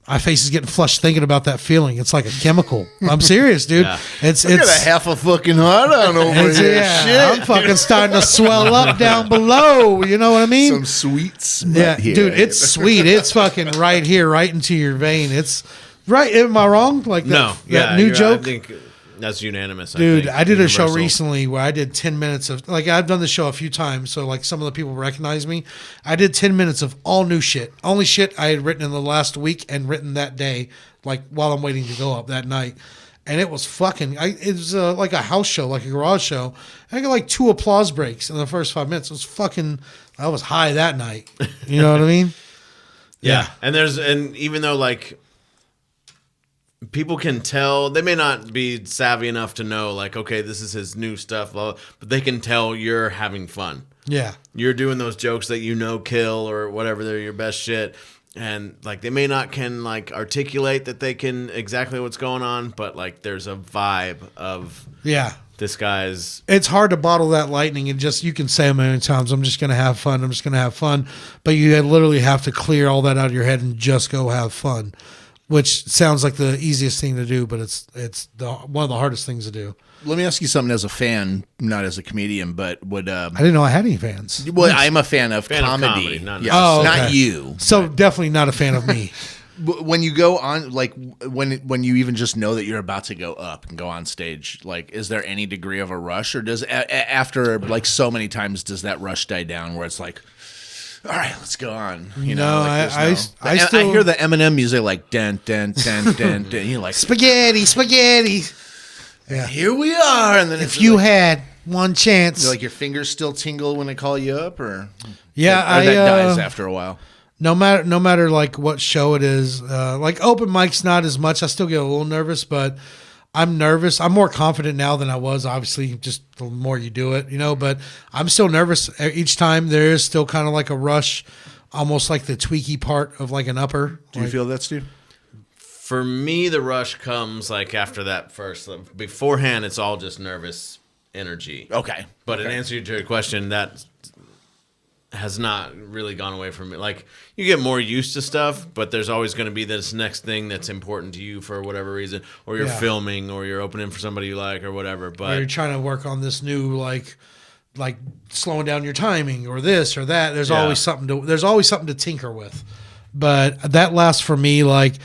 My face is getting flushed thinking about that feeling. It's like a chemical. I'm serious, dude. Yeah. It's Got a half a fucking heart on over here. yeah. Shit. I'm fucking starting to swell up down below. You know what I mean? Some sweet smut Yeah, here. dude, it's sweet. It's fucking right here, right into your vein. It's right. Am I wrong? Like that, that new joke? I think that's unanimous. Dude, I did a show Universal. recently where I did 10 minutes of, like, I've done the show a few times, so, like, some of the people recognize me. I did 10 minutes of all new shit. Only shit I had written in the last week and written that day, like, while I'm waiting to go up that night. And it was fucking, it was like a house show, like a garage show. I got, like, 2 applause breaks in the first 5 minutes. It was fucking, I was high that night. You know what I mean? Yeah. And even though, like, people can tell, they may not be savvy enough to know, like, okay, this is his new stuff, blah, blah, but they can tell you're having fun. Yeah. You're doing those jokes that kill or whatever, they're your best shit. And, like, they may not can, like, articulate that they can exactly what's going on, but, like, there's a vibe of Yeah. this guy's. It's hard to bottle that lightning and just, you can say a million times, I'm just going to have fun. I'm just going to have fun. But you literally have to clear all that out of your head and just go have fun, which sounds like the easiest thing to do, but it's one of the hardest things to do. Let me ask you something as a fan, not as a comedian, but would I didn't know I had any fans. well, I'm a fan of Fan of comedy. comedy, not Yes, Oh, not okay. you. So definitely not a fan of me. When you go on, like when you even just know that you're about to go up and go on stage, like, is there any degree of a rush, or does after like so many times does that rush die down where it's like, all right, let's go on? You No, know, like, there's I I still- hear the Eminem music like dun dun dun dun dun. You're like, Spaghetti. Yeah. here we are, and then If you had one chance. like your fingers still tingle when they call you up, or Yeah, or that dies after a while. No matter like what show it is, like open mics, not as much. I still get a little nervous, but I'm nervous. I'm more confident now than I was, obviously, just the more you do it, but I'm still nervous each time. There is still kind of like a rush, almost like the tweaky part of like an upper. Do you feel that, Steve? For me, the rush comes like after that first. Beforehand, it's all just nervous energy. Okay. But in answer to your question, that has not really gone away from me. Like, you get more used to stuff, but there's always going to be this next thing that's important to you for whatever reason, or you're Yeah. filming, or you're opening for somebody you like, or whatever. Or you're But trying to work on this new like slowing down your timing or this or that. There's Yeah. always something to tinker with. But that lasts for me like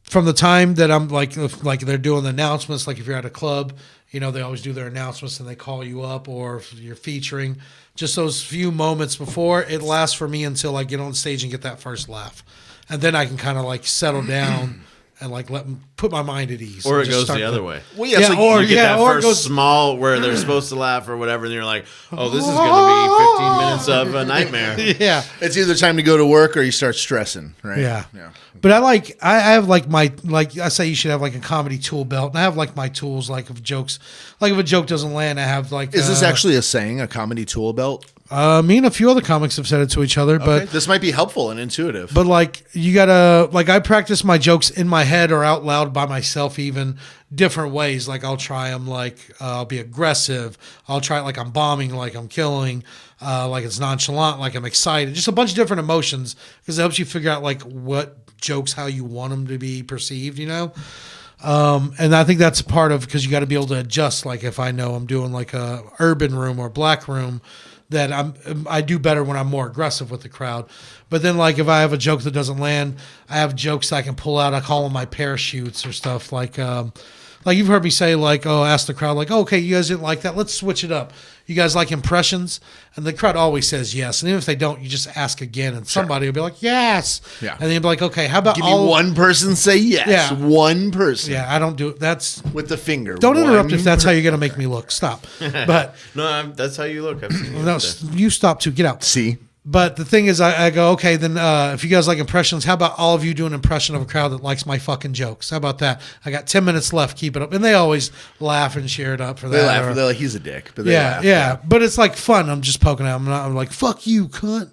from the time that I'm like they're doing the announcements, like if you're at a club, you know, they always do their announcements and they call you up, or if you're featuring, just those few moments before, it lasts for me until I get on stage and get that first laugh. And then I can kind of like settle down and like put my mind at ease. Or and it just goes start the other way. Well, Yeah, so or You get that or it first goes small where they're supposed to laugh or whatever, and you're like, oh, this is going to be 15 minutes of a nightmare. yeah. it's either time to go to work or you start stressing, right? Yeah. Yeah. But I have like my, like I say you should have like a comedy tool belt, and I have like my tools, like if jokes, like if a joke doesn't land, I have like. Is this actually a saying, a comedy tool belt? Me and a few other comics have said it to each other, Okay. but This might be helpful and intuitive. but like you gotta, like I practice my jokes in my head or out loud by myself, even different ways. Like I'll try them, like I'll be aggressive. I'll try it like I'm bombing, like I'm killing, like it's nonchalant, like I'm excited. Just a bunch of different emotions, because it helps you figure out like what jokes, how you want them to be perceived, you know? And I think that's part of, because you got to be able to adjust. Like if I know I'm doing like a urban room or black room, that I do better when I'm more aggressive with the crowd. But then like if I have a joke that doesn't land, I have jokes that I can pull out. I call them my parachutes or stuff like you've heard me say like, oh, ask the crowd like, oh, okay, you guys didn't like that. Let's switch it up. You guys like impressions? And the crowd always says yes. And even if they don't, you just ask again, and somebody will be like, yes. Yeah. And then you'll be like, okay, how about Give me all one person say yes. Yeah. One person. Yeah, I don't do it. That's With the finger. don't interrupt One if that's how you're gonna make me look. Stop. But No, that's how you look. I've seen you no, out there. you stop too. Get out. See? But the thing is, I go, okay, then if you guys like impressions, how about all of you do an impression of a crowd that likes my fucking jokes? How about that? I got 10 minutes left. Keep it up. And they always laugh and cheer it up for that. They laugh. or- They're like, he's a dick. But they yeah, laugh. yeah. But it's like fun. I'm just poking at them. I'm like, fuck you, cunt.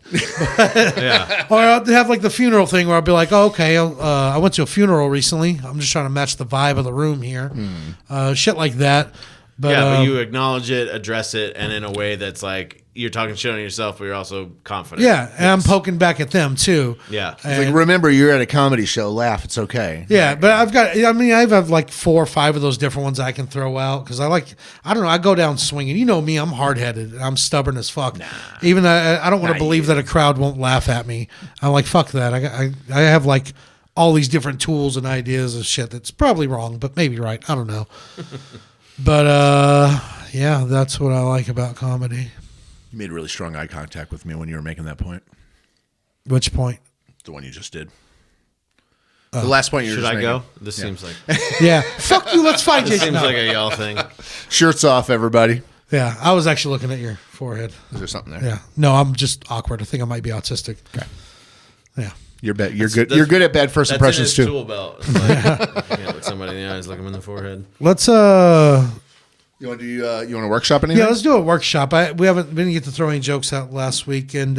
Yeah. Or I'll have like the funeral thing where I'll be like, oh, okay, I went to a funeral recently. I'm just trying to match the vibe of the room here. Shit like that. But, But you acknowledge it, address it, and in a way that's like you're talking shit on yourself, but you're also confident. yeah, and I'm poking back at them too. Yeah. It's like, remember, you're at a comedy show. Laugh. It's okay. Yeah, but I have like 4 or 5 of those different ones I can throw out, because I don't know, I go down swinging. You know me, I'm hard-headed. I'm stubborn as fuck. Even I don't want to believe that a crowd won't laugh at me. I'm like, fuck that. I have like all these different tools and ideas of shit that's probably wrong, but maybe right. I don't know. But yeah, that's what I like about comedy. You made really strong eye contact with me when you were making that point. Which point? The one you just did. The last point you were Should just I making. go? This seems like Yeah, fuck you. Let's fight, this Jason. seems No. like a y'all thing. Shirts off, everybody. Yeah, I was actually looking at your forehead. Is there something there? Yeah, no, I'm just awkward. I think I might be autistic. Okay. Yeah. You're good. that's- You're good at bad first That's impressions in his too. tool belt. It's like, you can't look somebody in the eyes, look them in the forehead. Let's You want to do? You want to workshop anything? yeah, let's do a workshop. We didn't get to throw any jokes out last week, and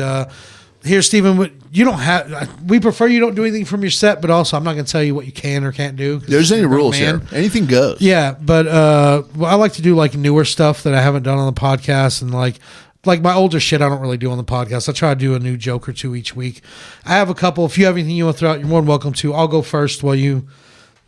here, Stephen, you don't have. We prefer you don't do anything from your set, but also I'm not going to tell you what you can or can't do. 'cause There's any you're a rules man. here. Anything goes. Yeah, but well, I like to do like newer stuff that I haven't done on the podcast, and like my older shit I don't really do on the podcast. I try to do a new joke or two each week. I have a couple. If you have anything you want to throw out, you're more than welcome to. I'll go first while you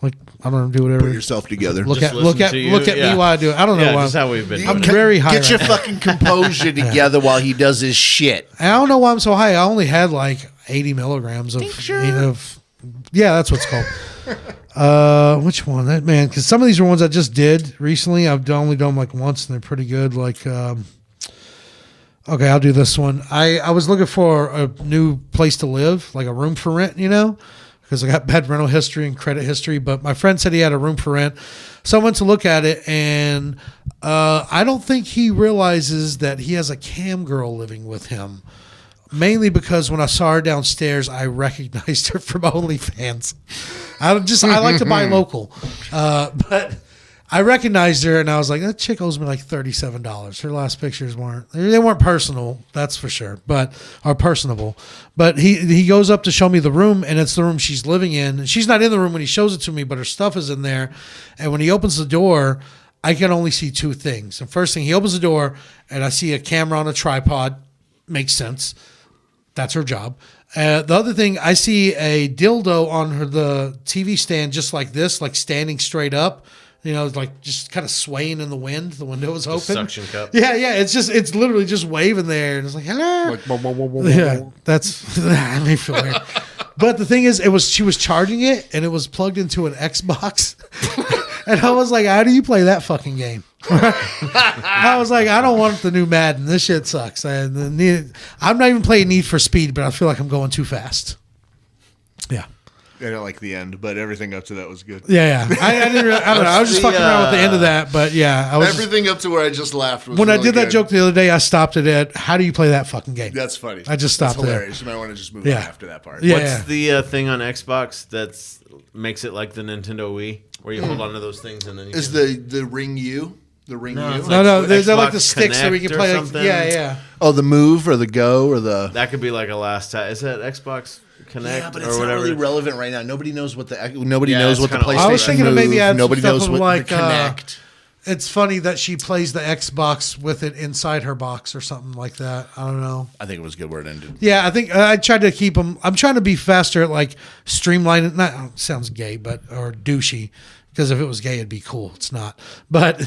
like. I don't know, do whatever. Put yourself together. Look Just at look listen at to you, look at yeah. me while I do it. I don't know Yeah, why. just how we've been I'm doing it. very high. Get your right now. fucking composure together while he does his shit. I don't know why I'm so high. I only had like 80 milligrams of yeah, that's what's called. Which one? That man, because some of these are ones I just did recently. I've only done them like once, and they're pretty good. Like, okay, I'll do this one. I was looking for a new place to live, like a room for rent, you know, because I got bad rental history and credit history. But my friend said he had a room for rent, so I went to look at it, and I don't think he realizes that he has a cam girl living with him. Mainly because when I saw her downstairs, I recognized her from OnlyFans. I like to buy local, but I recognized her and I was like, that chick owes me like $37. Her last pictures weren't personal, that's for sure, but are personable. But he goes up to show me the room, and it's the room she's living in. She's not in the room when he shows it to me, but her stuff is in there. And when he opens the door, I can only see 2 things. The first thing, he opens the door and I see a camera on a tripod. Makes sense. That's her job. The other thing, I see a dildo on the TV stand just like this, like standing straight up, like just kind of swaying in the wind. The window was open. Suction cup. Yeah, yeah. It's literally just waving there, and it's like hello. Yeah, that's that made me feel weird. But the thing is, she was charging it, and it was plugged into an Xbox, and I was like, how do you play that fucking game? I was like, I don't want the new Madden. This shit sucks. I'm not even playing Need for Speed, but I feel like I'm going too fast. Yeah. I didn't like the end, but everything up to that was good. Yeah, yeah. I didn't. I don't know. I was just fucking around with the end of that, but yeah, I was. Everything up to where I just laughed was When really I did that good. joke the other day, I stopped it at, "How do you play that fucking game?" That's funny. I just stopped That's there. hilarious. You might want to just move Yeah. on after that part. Yeah. What's the thing on Xbox that makes it like the Nintendo Wii, where you hold onto those things and then you Is can- the Ring U? The Ring No, U? it's No, like they're like the Xbox sticks that we can Connect or play. Like, something? yeah, yeah. Oh, the Move or the Go or the. that could be like a last time. Is that Xbox Connect Yeah, but or it's not whatever? really relevant right now. Nobody knows what nobody Yeah, knows it's what the kinda PlayStation awkward. I was thinking of Move, maybe add nobody some knows stuff what like the Connect. It's funny that she plays the Xbox with it inside her box or something like that. I don't know. I think it was good where it ended. Yeah, I think I tried to keep them. I'm trying to be faster at like streamlining. Not sounds gay, but or douchey. Because if it was gay, it'd be cool. It's not. But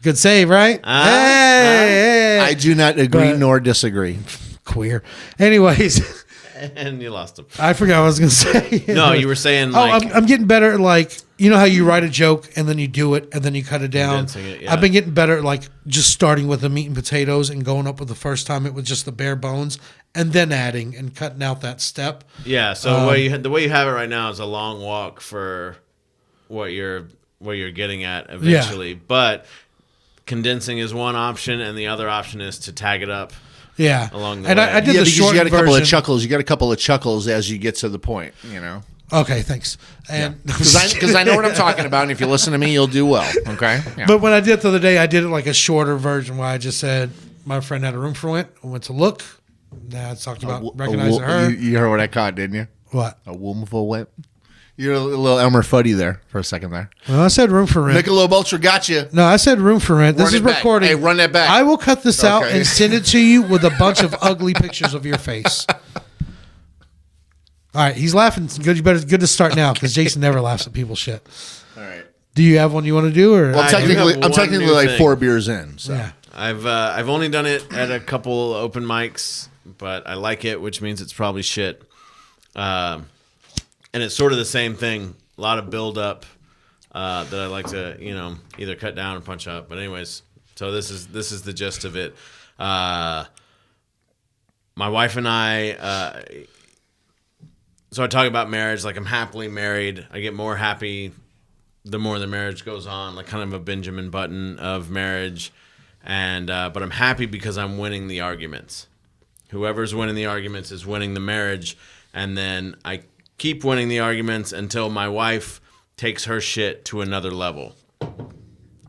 good save, right? Hey, I do not agree But- nor disagree. queer. Anyways, And you lost them. I forgot what I was gonna say. No, you were saying Oh, like I'm getting better at like how you write a joke and then you do it and then you cut it down. Condensing it, yeah. I've been getting better at like just starting with the meat and potatoes and going up with the first time it was just the bare bones and then adding and cutting out that step. yeah. So the way you have it right now is a long walk for what you're getting at eventually, but condensing is one option, and the other option is to tag it up. Yeah, Along the and way. I did Yeah, the because you short got a couple version. of chuckles. You got a couple of chuckles as you get to the point. Okay, thanks. And Because I know what I'm talking about, and if you listen to me, you'll do well. Okay. Yeah. But when I did it the other day, I did it like a shorter version where I just said my friend had a room for rent. I went to look. Now I talked about recognizing her. You heard what I caught, didn't you? What? A womanful wet. You're a little Elmer Fudd there for a second there. Well, I said room for rent. Michelob Ultra got you. No, I said room for rent. This Run is it back. recording. Hey, run that back. I will cut this out Okay. and send it to you with a bunch of ugly pictures of your face. All right, he's laughing. Good, good to start now because Jason never laughs at people's shit. All right. Do you have one you want to do, or Well, I do technically, have I'm one technically new like thing. 4 beers in. So. yeah? I've only done it at a couple open mics, but I like it, which means it's probably shit. And it's sort of the same thing. A lot of build up that I like to either cut down or punch up. But anyways, so this is the gist of it. My wife and I. So I talk about marriage, like I'm happily married. I get more happy the more the marriage goes on, like kind of a Benjamin Button of marriage. And but I'm happy because I'm winning the arguments. Whoever's winning the arguments is winning the marriage, and then I keep winning the arguments until my wife takes her shit to another level.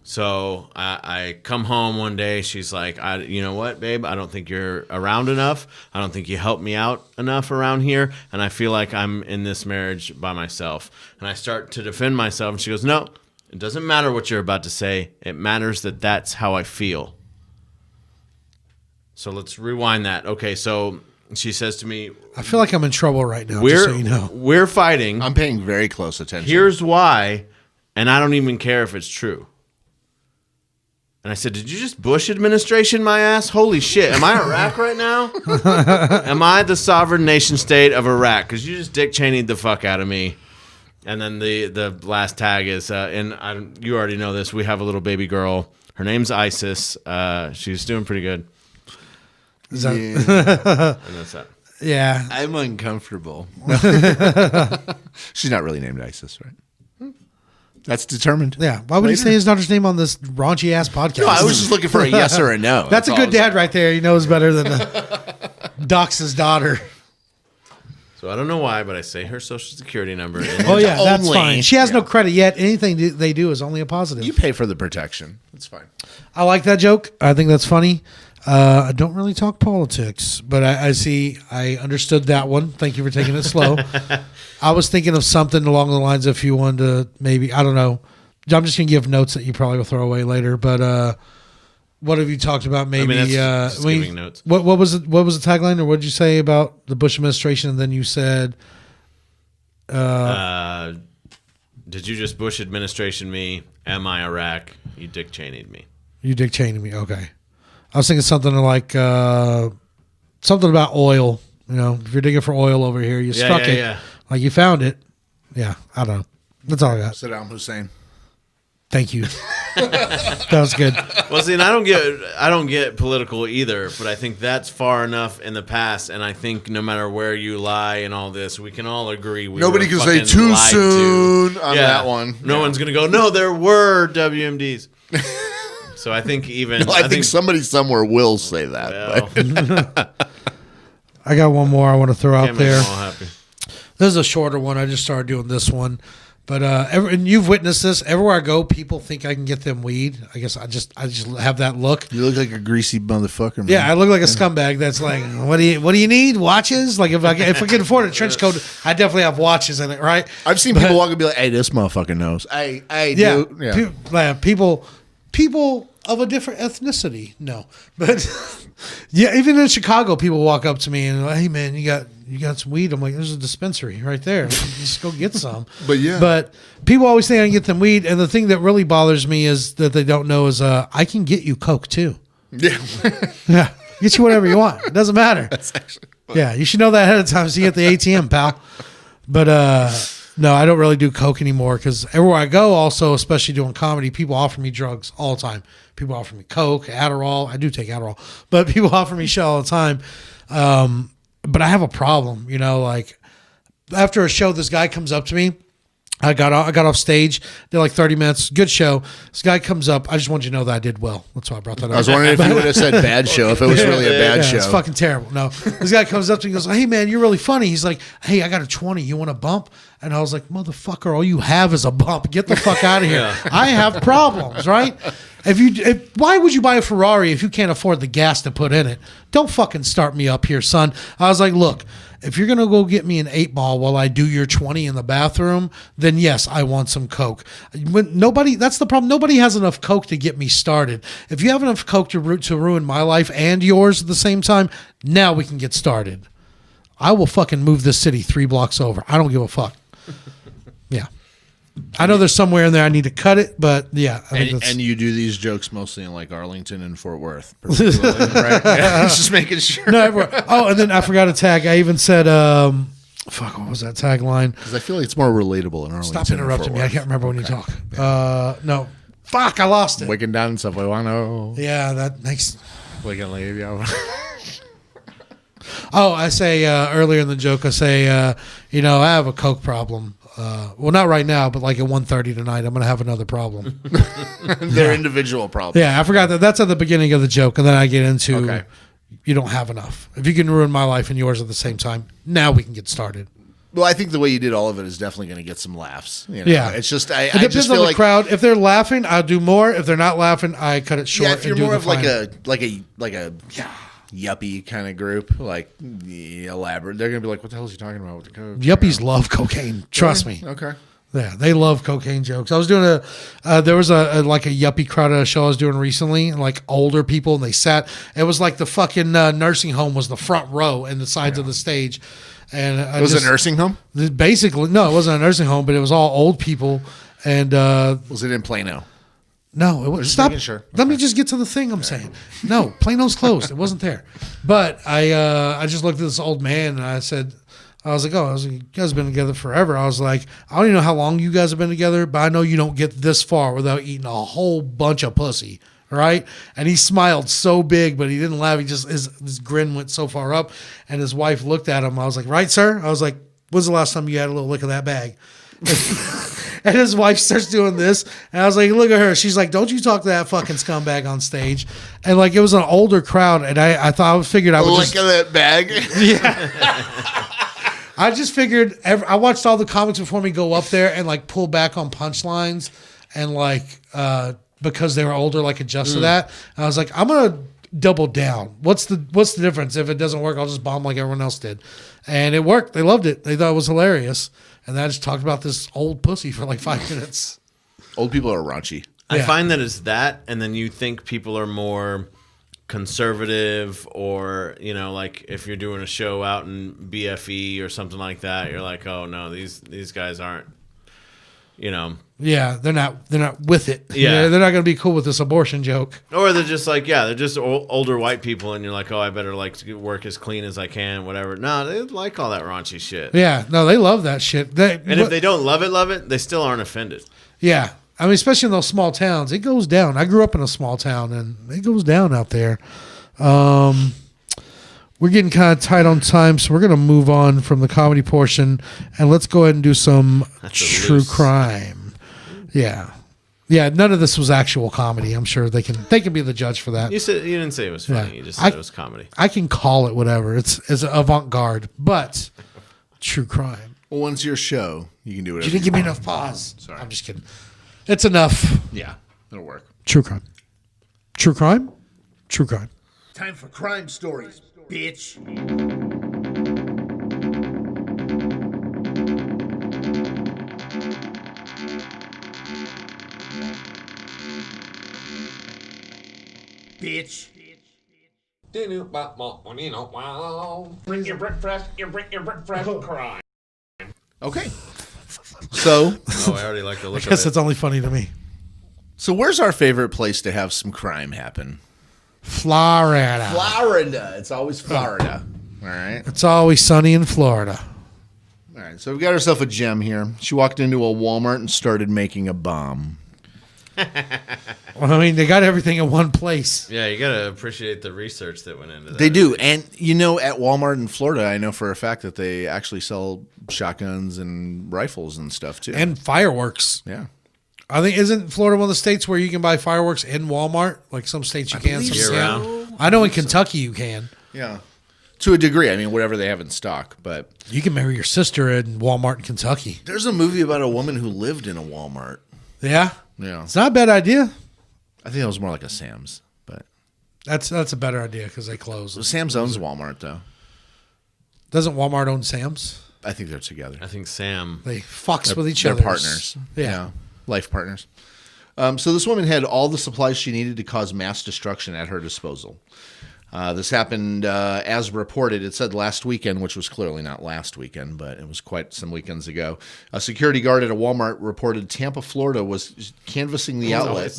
So I come home one day. She's like, you know what, babe? I don't think you're around enough. I don't think you help me out enough around here. And I feel like I'm in this marriage by myself. And I start to defend myself. And she goes, no, it doesn't matter what you're about to say. It matters that that's how I feel. So let's rewind that. Okay, so she says to me, I feel like I'm in trouble right now. Just we're, so you know. we're fighting. I'm paying very close attention. Here's why, and I don't even care if it's true. And I said, did you just Bush administration my ass? Holy shit. Am I Iraq right now? Am I the sovereign nation state of Iraq? Because you just Dick Cheney'd the fuck out of me. And then the last tag is, you already know this, we have a little baby girl. Her name's Isis. She's doing pretty good. Is that, And that's that. yeah. I'm uncomfortable. She's not really named Isis, right? That's determined. Yeah. Why would he say his daughter's name on this raunchy ass podcast? No, I was just looking for a yes or a no. That's a all good I was- dad right there. He knows better than dox his daughter. So I don't know why, but I say her social security number. Oh yeah, that's only- fine. She has no credit yet. Anything they do is only a positive. You pay for the protection. It's fine. I like that joke. I think that's funny. I don't really talk politics, but I understood that one. Thank you for taking it slow. I was thinking of something along the lines of if you wanted to maybe, I don't know. I'm just going to give notes that you probably will throw away later, but what have you talked about maybe? that's just when giving notes. What was it? What was the tagline, or what did you say about the Bush administration? And then you said, Do Did you just Bush administration me? Am I Iraq? You Dick Cheney'd me. You Dick Cheney me. Okay. I was thinking something like something about oil. You know, if you're digging for oil over here, you struck it. Yeah. Like you found it. Yeah, I don't know. That's all I got. Saddam Hussein. Thank you. That was good. Well, see, and I don't get political either, but I think that's far enough in the past, and I think no matter where you lie in all this, we can all agree Nobody were can say fucking too lied to. soon on that one. No one's gonna go. No, there were WMDs. So I think even I think somebody somewhere will say that. well, but- I got one more I want to throw out can't make there. them all happy. This is a shorter one. I just started doing this one. But and you've witnessed this. Everywhere I go, people think I can get them weed. I guess I just have that look. You look like a greasy motherfucker, man. Yeah, I look like a scumbag. That's like, what do you need? Watches? Like if I can afford a trench coat, I definitely have watches in it, right? I've seen people walk and be like, "Hey, this motherfucker knows." Yeah, dude. Yeah. People of a different ethnicity. No, but yeah, even in Chicago, people walk up to me and like, hey man, you got some weed? I'm like, there's a dispensary right there. Just go get some. But people always think I can get them weed, and the thing that really bothers me is that they don't know is I can get you coke too. Yeah. Yeah, get you whatever you want. It doesn't matter. That's actually Yeah, you should know that ahead of time so you get the ATM, pal. But no, I don't really do coke anymore because everywhere I go, also, especially doing comedy, people offer me drugs all the time. People offer me coke, Adderall. I do take Adderall, but people offer me shit all the time. But I have a problem, you know, like after a show, this guy comes up to me. I got off stage. Did like 30 minutes. Good show. This guy comes up. I just want you to know that I did well. That's why I brought that up. I was wondering if you would have said bad show, if it was really a bad show. It's fucking terrible. No, this guy comes up to me and goes, hey, man, you're really funny. He's like, hey, I got a 20. You want a bump? And I was like, motherfucker, all you have is a bump. Get the fuck out of here. Yeah. I have problems, right? Why would you buy a Ferrari if you can't afford the gas to put in it? Don't fucking start me up here, son. I was like, look, if you're going to go get me an 8-ball while I do your 20 in the bathroom, then yes, I want some Coke. That's the problem. Nobody has enough Coke to get me started. If you have enough Coke to ruin my life and yours at the same time, now we can get started. I will fucking move this city 3 blocks over. I don't give a fuck. Yeah. I know there's somewhere in there I need to cut it, but yeah. And you do these jokes mostly in like Arlington and Fort Worth, right? Yeah, just making sure. No, everywhere. Oh, and then I forgot a tag. I even said, fuck, what was that tagline? Because I feel like it's more relatable in Arlington. Stop interrupting me. I can't remember when you talk. No. Fuck, I lost it. Waking down Subway 10. Yeah, that makes... Waking leave you. Oh, I say earlier in the joke, I say, I have a Coke problem. Well, not right now, but like at 1:30 tonight, I'm going to have another problem. They're individual problems. Yeah, I forgot that. That's at the beginning of the joke, and then I get into Okay. You don't have enough. If you can ruin my life and yours at the same time, now we can get started. Well, I think the way you did all of it is definitely going to get some laughs. You know? Yeah. It's just, It I depends just on feel the like, crowd. If they're laughing, I'll do more. If they're not laughing, I cut it short. yeah, if you're and do more the of like final. a yuppie kind of group, like elaborate, they're going to be like, what the hell is he talking about with the Coke? Yuppies love cocaine. Trust me. Okay. Yeah, they love cocaine jokes. I was doing there was a yuppie crowd at a show I was doing recently, and like older people, and they sat. It was like the fucking nursing home was the front row and the sides of the stage, and It was a nursing home? Basically, no, it wasn't a nursing home, but it was all old people, and Was it in Plano? no, it was Just stop. making sure. Let me just get to the thing I'm saying. No, Plano's closed. It wasn't there, but I just looked at this old man and I said. I was like, you guys have been together forever. I was like, I don't even know how long you guys have been together, but I know you don't get this far without eating a whole bunch of pussy, right? And he smiled so big, but he didn't laugh. He just, his grin went so far up, and his wife looked at him. I was like, right, sir? I was like, when's the last time you had a little lick of that bag? And his wife starts doing this, and I was like, look at her. She's like, don't you talk to that fucking scumbag on stage. And like, it was an older crowd, and I figured I would Look just... at that bag. I just figured I watched all the comics before me go up there and like pull back on punchlines and like because they were older, like adjust to that. And I was like, I'm gonna double down. What's the difference? If it doesn't work, I'll just bomb like everyone else did. And it worked. They loved it. They thought it was hilarious. And then I just talked about this old pussy for like 5 minutes. Old people are raunchy. I Yeah. find that it's that, and then you think people are more conservative, or like if you're doing a show out in BFE or something like that, you're like, oh no, these guys aren't you know. Yeah, they're not with it. Yeah. They're not going to be cool with this abortion joke. Or they're just like, they're just older white people, and you're like, oh, I better like to work as clean as I can, whatever. No, they like all that raunchy shit. Yeah, no, they love that shit. And if they don't love it, they still aren't offended. Yeah, I mean, especially in those small towns, it goes down. I grew up in a small town, and it goes down out there. We're getting kind of tight on time, so we're going to move on from the comedy portion, and let's go ahead and do some true crime. Yeah. None of this was actual comedy. I'm sure they can be the judge for that. You didn't say it was funny. Yeah. You just said it was comedy. I can call it whatever. It's avant-garde, but true crime. Well, once your show, you can do whatever. You didn't give me enough pause. Sorry. I'm just kidding. It's enough. Yeah, it'll work. True crime. True crime. True crime. Time for crime stories, bitch. Bitch. Bring your breakfast, bring your breakfast crime. Okay. So, Oh, I already like the look I guess of it's only funny to me. where's our favorite place to have some crime happen? Florida. Florida. It's always Florida. All right. It's always sunny in Florida. All right. So we've got ourselves a gem here. She walked into a Walmart and started making a bomb. Well, I mean, they got everything in one place. Yeah, you got to appreciate the research that went into that. They do. And, at Walmart in Florida, I know for a fact that they actually sell shotguns and rifles and stuff, too. And fireworks. yeah. I think, isn't Florida one of the states where you can buy fireworks in Walmart? Like some states you can. believe Some Year can't. round. I know in Kentucky you can. Yeah. To a degree. I mean, whatever they have in stock. But You can marry your sister in Walmart in Kentucky. there's a movie about a woman who lived in a Walmart. Yeah? Yeah. It's not a bad idea. I think it was more like a Sam's. But That's a better idea because they close. Sam's owns Walmart, though. Doesn't Walmart own Sam's? I think they're together. I think Sam. They fucks with each They're other. partners. Yeah. Life partners. So this woman had all the supplies she needed to cause mass destruction at her disposal. This happened as reported. It said last weekend, which was clearly not last weekend, but it was quite some weekends ago. A security guard at a Walmart reported Tampa, Florida, was canvassing the outlet.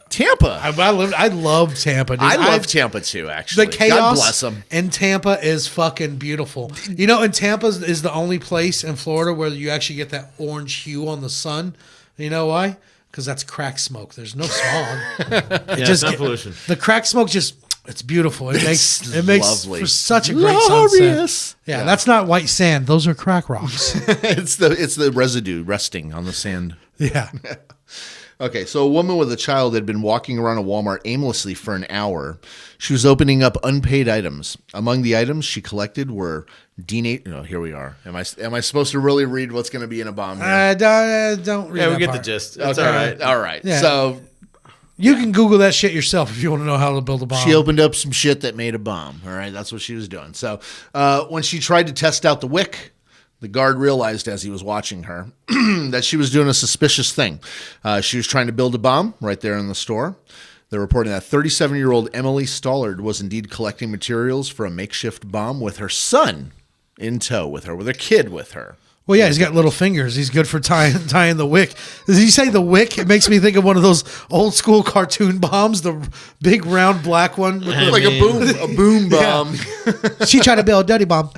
Tampa. I love Tampa. Dude. I love Tampa too. Actually, The chaos God bless them. in Tampa is fucking beautiful. And Tampa is the only place in Florida where you actually get that orange hue on the sun. You know why? Because that's crack smoke. There's no smog. It's not pollution. The crack smoke it's beautiful. It makes lovely. for such a great sunset. Glorious. Yeah, that's not white sand. Those are crack rocks. it's the residue resting on the sand. Yeah. Okay, so a woman with a child had been walking around a Walmart aimlessly for an hour. She was opening up unpaid items. Among the items she collected were here we are. Am I supposed to really read what's going to be in a bomb here? Don't read Yeah, we that get part. the gist. It's Okay. all right. All right. Yeah. So You can Google that shit yourself if you want to know how to build a bomb. she opened up some shit that made a bomb. All right, that's what she was doing. So when she tried to test out the wick, the guard realized as he was watching her that she was doing a suspicious thing. She was trying to build a bomb right there in the store. They're reporting that 37-year-old Emily Stollard was indeed collecting materials for a makeshift bomb with her son in tow with her, with her kid with her. Well, yeah, he's got little fingers. He's good for tying the wick. Did you say the wick? It makes me think of one of those old school cartoon bombs, the big round black one. With I Like mean- a boom bomb. she tried to build a dirty bomb.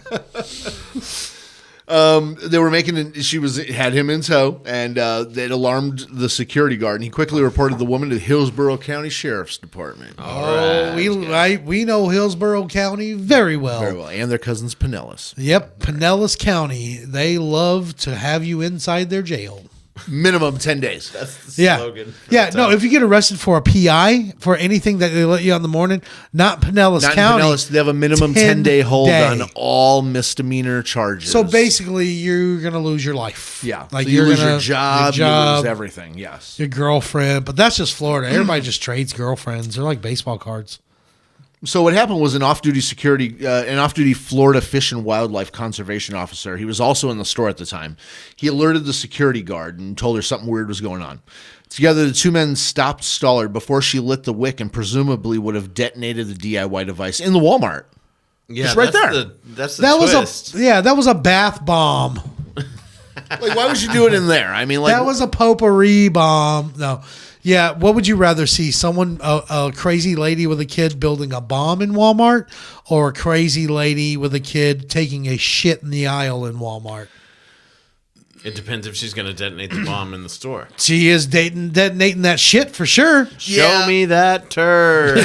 They were had him in tow, and it alarmed the security guard, and he quickly reported the woman to the Hillsborough County Sheriff's Department. Oh, we know Hillsborough County very well. Very well, and their cousins Pinellas. Yep, Pinellas County. They love to have you inside their jail. Minimum 10 days. Yeah, Slogan for yeah. the No, town. if you get arrested for a PI for anything that they let you on in the morning, not Pinellas Not in County. Pinellas, they have a minimum 10-day hold on all misdemeanor charges. So basically, you're gonna lose your life. yeah, like so you you're lose gonna your job, you lose everything. Yes. your girlfriend. But that's just Florida. Everybody just trades girlfriends. They're like baseball cards. So what happened was an off-duty Florida Fish and Wildlife Conservation officer. He was also in the store at the time. He alerted the security guard and told her something weird was going on. Together, the two men stopped Stollard before she lit the wick and presumably would have detonated the DIY device in the Walmart. Yeah, It's right that's there. That's the That twist. was a bath bomb. Like, why would you do it in there? I mean, like, That was a potpourri bomb. No. Yeah, what would you rather see? Someone, a crazy lady with a kid building a bomb in Walmart, or a crazy lady with a kid taking a shit in the aisle in Walmart? It depends if she's going to detonate the bomb in the store. She is detonating that shit for sure. Show me that turd.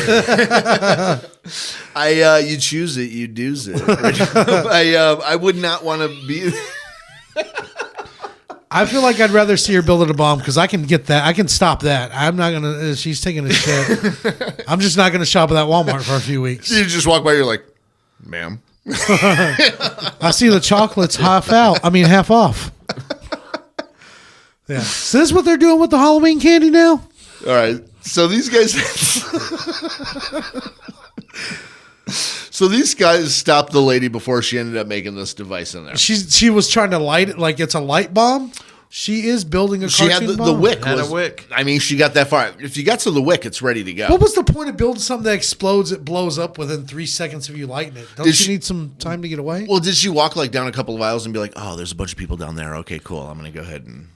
you choose it, you do's it. I would not want to be. I feel like I'd rather see her building a bomb because I can get that. I can stop that. I'm not going to, she's taking a shit. I'm just not going to shop at that Walmart for a few weeks. You just walk by, you're like, ma'am. I see the chocolates half off. Yeah. So this is what they're doing with the Halloween candy now? All right. So these guys. So these guys stopped the lady before she ended up making this device in there. She was trying to light it like it's a light bomb. She is building a She cartoon had the bomb. wick. Had a was- wick. I mean, she got that far. If you got to the wick, it's ready to go. What was the point of building something that explodes? It blows up within 3 seconds of you lighting it. Don't Did you she- need some time to get away? Well, did she walk like down a couple of aisles and be like, "Oh, there's a bunch of people down there. Okay, cool. I'm gonna go ahead and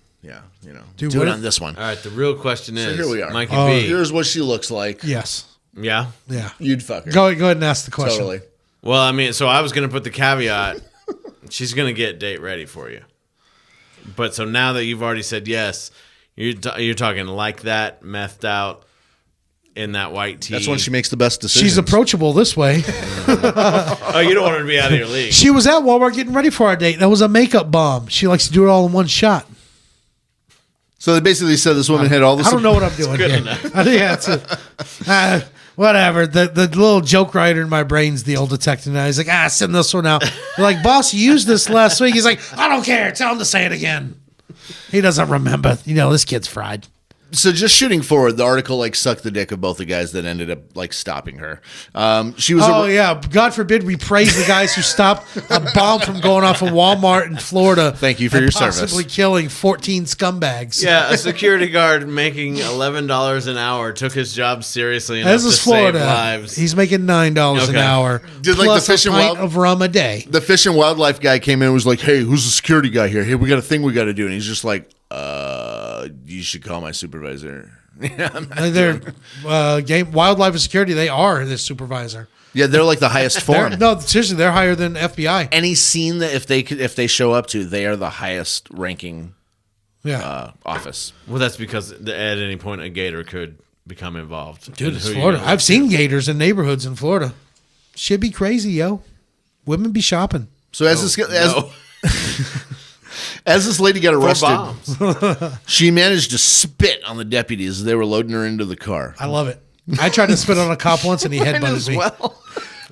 Dude, do what it if- on this one." All right, the real question is, here we are. Mikey Oh, B. Here's what she looks like. Yes. Yeah. Yeah. You'd fuck her. Go ahead and ask the question. Totally. Well, I mean, so I was going to put the caveat, she's going to get date ready for you. But so now that you've already said yes, you're talking like that, methed out, in that white tee. That's when she makes the best decisions. She's approachable this way. Oh, you don't want her to be out of your league. She was at Walmart getting ready for our date. That was a makeup bomb. She likes to do it all in one shot. So they basically said this woman had all the. I don't know what I'm doing good here. enough. I think that's it. Whatever. The little joke writer in my brain's the old detective now. He's like, send this one out. We're like, boss, you used this last week. He's like, I don't care. Tell him to say it again. He doesn't remember. This kid's fried. So just shooting forward, the article like sucked the dick of both the guys that ended up like stopping her. She was. Oh, yeah. God forbid we praise the guys who stopped a bomb from going off of Walmart in Florida. Thank you for and your service. possibly killing 14 scumbags. Yeah, a security guard making $11 an hour took his job seriously enough This to is Florida. save lives. He's making $9 an Okay. hour. Did, like, plus the Fish a and pint Wild- of rum a day. The Fish and Wildlife guy came in and was like, "Hey, who's the security guy here? Hey, we got a thing we got to do." And he's just like, you should call my supervisor." They're game wildlife and security. They are the supervisor. Yeah, they're like the highest form. No, seriously, they're higher than FBI. Any scene that if they show up to, they are the highest ranking Yeah, office. Well, that's because at any point a gator could become involved. dude, And it's who you Florida. gonna- I've seen gators in neighborhoods in Florida. Should be crazy, yo. Women be shopping. So as No. as this lady got For arrested, bombs. she managed to spit on the deputies as they were loading her into the car. I love it. I tried to spit on a cop once and he headbutted me.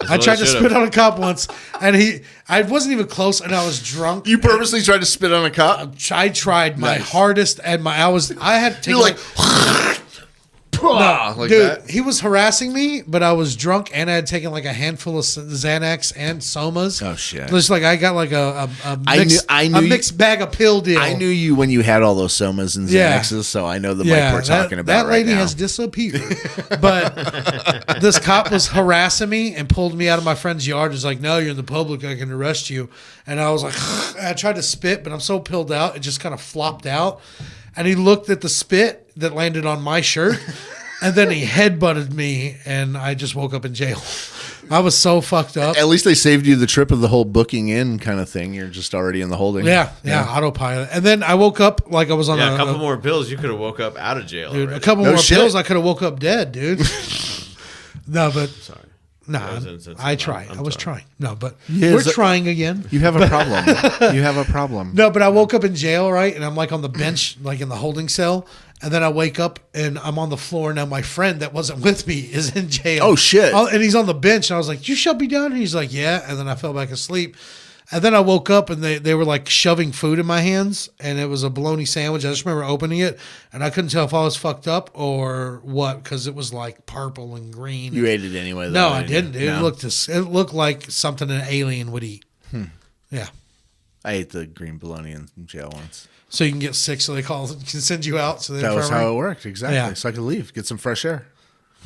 I tried to should've. spit on a cop once and I wasn't even close and I was drunk. You purposely tried to spit on a cop? I tried my Nice. hardest and I had taken You're like, like dude, that. he was harassing me, but I was drunk and I had taken like a handful of Xanax and Somas. Oh, shit. Just like I got like a I knew a you- mixed bag of pill deal. I knew you when you had all those somas and Yeah. Xanaxes, so I know the mic we're talking about that right lady now. has disappeared. But this cop was harassing me and pulled me out of my friend's yard. He's like, "No, you're in the public. I can arrest you." And I was like, I tried to spit, but I'm so pilled out, it just kind of flopped out. And he looked at the spit that landed on my shirt, and then he headbutted me, and I just woke up in jail. I was so fucked up. At least they saved you the trip of the whole booking in kind of thing. You're just already in the holding. Yeah, autopilot. And then I woke up like I was on Yeah, a a couple more pills, you could have woke up out of jail. dude, already. a couple No more shit. pills, I could have woke up dead, dude. No, but Sorry. no, That was insensitive. I tried. I'm I was sorry. trying. No, but Yeah, we're is it- trying again. You have a problem. You have a problem. No, but I woke up in jail, right? And I'm like on the bench, like in the holding cell. And then I wake up and I'm on the floor. Now my friend that wasn't with me is in jail. Oh, shit. And he's on the bench. And I was like, "You shut me down?" And he's like, "Yeah." And then I fell back asleep. And then I woke up and they were like shoving food in my hands. And it was a bologna sandwich. I just remember opening it. And I couldn't tell if I was fucked up or what because it was like purple and green. You ate it anyway, though. No, I didn't. Dude. No. It looked like something an alien would eat. Yeah. I ate the green bologna in jail once. So you can get sick. So they can send you out. So That was how it worked. Exactly. Yeah. So I could leave, get some fresh air.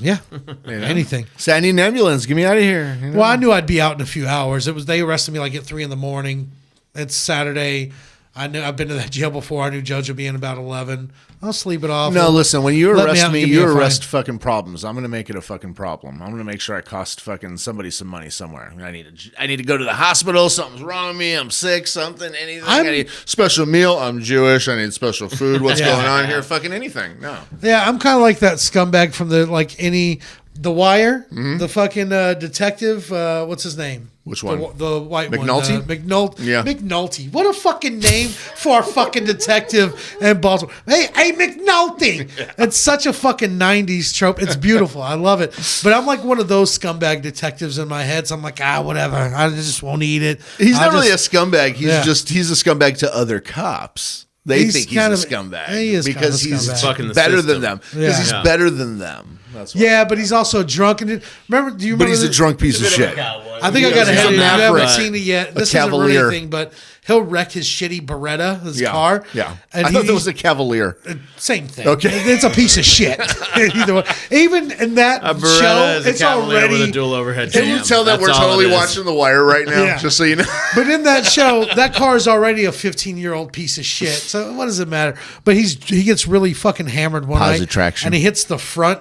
Yeah. You know? Anything. Say, I need an ambulance. Get me out of here. You know? Well, I knew I'd be out in a few hours. They arrested me like at 3 a.m. It's Saturday. I knew I've been to that jail before. I knew Judge would be in about 11. I'll sleep it off. No, listen, when you Let me arrest out me, and give me you a arrest fine. fucking problems. I'm going to make it a fucking problem. I'm going to make sure I cost fucking somebody some money somewhere. I need to go to the hospital. Something's wrong with me. I'm sick, something, anything. I need special meal. I'm Jewish. I need special food. What's Yeah. going on here? Fucking anything. No. Yeah, I'm kind of like that scumbag from The Wire, the fucking detective. What's his name? Which one? The white McNulty? one. McNulty. Yeah. McNulty. What a fucking name for a fucking detective in Baltimore. Hey, McNulty. It's such a fucking 90s trope. It's beautiful. I love it. But I'm like one of those scumbag detectives in my head. So I'm like, whatever. I just won't eat it. He's I not really a just- scumbag. He's Yeah. he's a scumbag to other cops. They He's think he's kind a of- scumbag he is kind of because a he's scumbag. Fucking the better system. than them. Because Yeah. he's Yeah. better than them. That's why. Yeah, but he's also drunk. And remember, do you remember? But he's a the- drunk piece of shit. I think I got He's ahead a of you. You haven't maverick. seen it yet. This isn't cavalier. really anything, but he'll wreck his shitty Beretta, his car. Yeah. And I thought that was a Cavalier. same thing. Okay. It's a piece of shit. Either way. Even in that A Beretta show, is a it's Cavalier with a already. dual overhead Can cam. you tell that That's we're all totally it is. watching The Wire right now? Yeah. Just so you know. But in that show, that car is already a 15-year-old piece of shit. So what does it matter? But he gets really fucking hammered one Positive night, traction. and he hits the front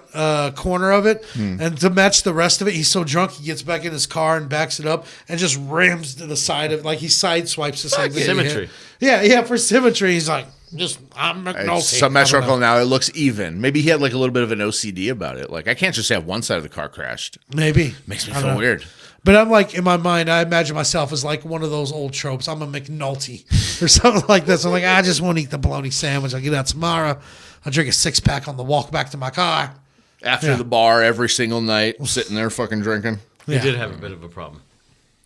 corner of it, and to match the rest of it, he's so drunk he gets back in his car and backs it up and just rams to the side of, like he sideswipes the same thing. he Symmetry. hit. Yeah, for symmetry, he's like, I'm It's McNulty. symmetrical I don't know. now. It looks even. Maybe he had like a little bit of an OCD about it. Like I can't just have one side of the car crashed. Maybe Makes me I don't feel know. weird. But I'm like, in my mind, I imagine myself as like one of those old tropes. I'm a McNulty or something like this. I'm like, I just won't eat the bologna sandwich. I'll get out tomorrow. I'll drink a 6-pack on the walk back to my car. After Yeah. the bar every single night, sitting there fucking drinking. He Yeah. did have a bit of a problem.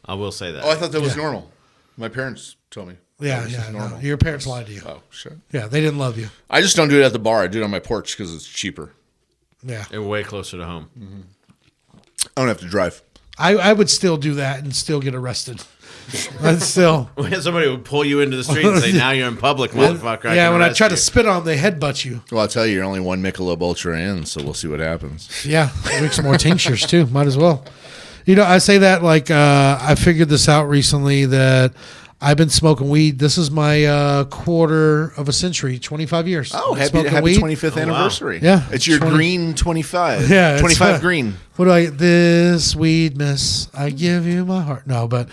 I will say that. Oh, I thought that was Yeah. normal. My parents told me. Yeah, this yeah. is No, normal. your parents lied to you. Oh shit. Yeah, they didn't love you. I just don't do it at the bar. I do it on my porch because it's cheaper. Yeah. And way closer to home. I don't have to drive. I would still do that and still get arrested. I'd still. Somebody would pull you into the street and say, "Now you're in public, motherfucker." Yeah, can when I arrest try to you." spit on them, they headbutt you. Well, I'll tell you, you're only one Michelob Ultra in, so we'll see what happens. Yeah, drink some more tinctures too. Might as well. You know, I say that like I figured this out recently that I've been smoking weed. This is my quarter of a century, 25 years. Oh, Been happy smoking weed. 25th anniversary. Yeah, It's your 20 green 25. Yeah, it's 25 fun. green. What do I? This weed, miss. I give you my heart. No, but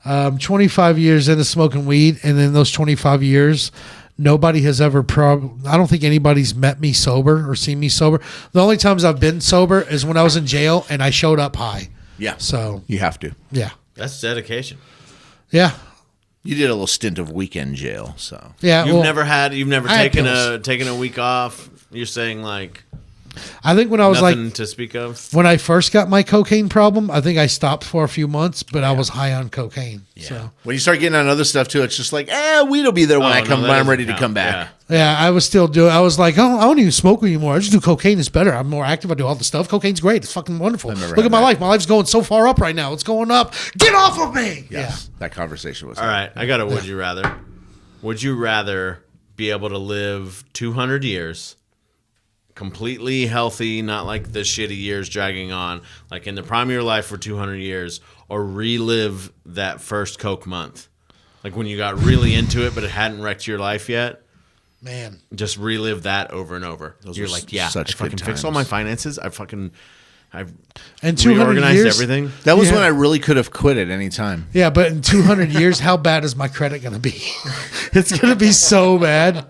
25 years into smoking weed, and in those 25 years, nobody has ever I don't think anybody's met me sober or seen me sober. The only times I've been sober is when I was in jail and I showed up high. Yeah. So You have to. yeah, That's dedication. yeah, You did a little stint of weekend jail, so. yeah. You've well, never I had taken a week off. You're saying like I think when I was nothing like to speak of. when I first got my cocaine problem, I think I stopped for a few months, but I was high on cocaine. So. When you start getting on other stuff too, it's just like, weed will be there when Oh, I no, come. that When I'm doesn't ready to count. come back. Yeah, I was still doing. I was like, oh, I don't even smoke anymore. I just do cocaine. It's better. I'm more active. I do all the stuff. Cocaine's great. It's fucking wonderful. never Look had at my that. life. My life's going so far up right now. It's going up. Get off of me. Yes, that conversation was. All right, I got a would you rather. Would you rather be able to live 200 years completely healthy, not like the shitty years dragging on, like in the prime of your life for 200 years, or relive that first Coke month? Like when you got really into it, but it hadn't wrecked your life yet. Yeah. Man. Just relive that over and over. You're are like, yeah, such I fucking good fixed all times. my finances. I've And 200 reorganized years. everything. That was Yeah. when I really could have quit at any time. Yeah, but in 200 years, how bad is my credit going to be? It's going to be so bad.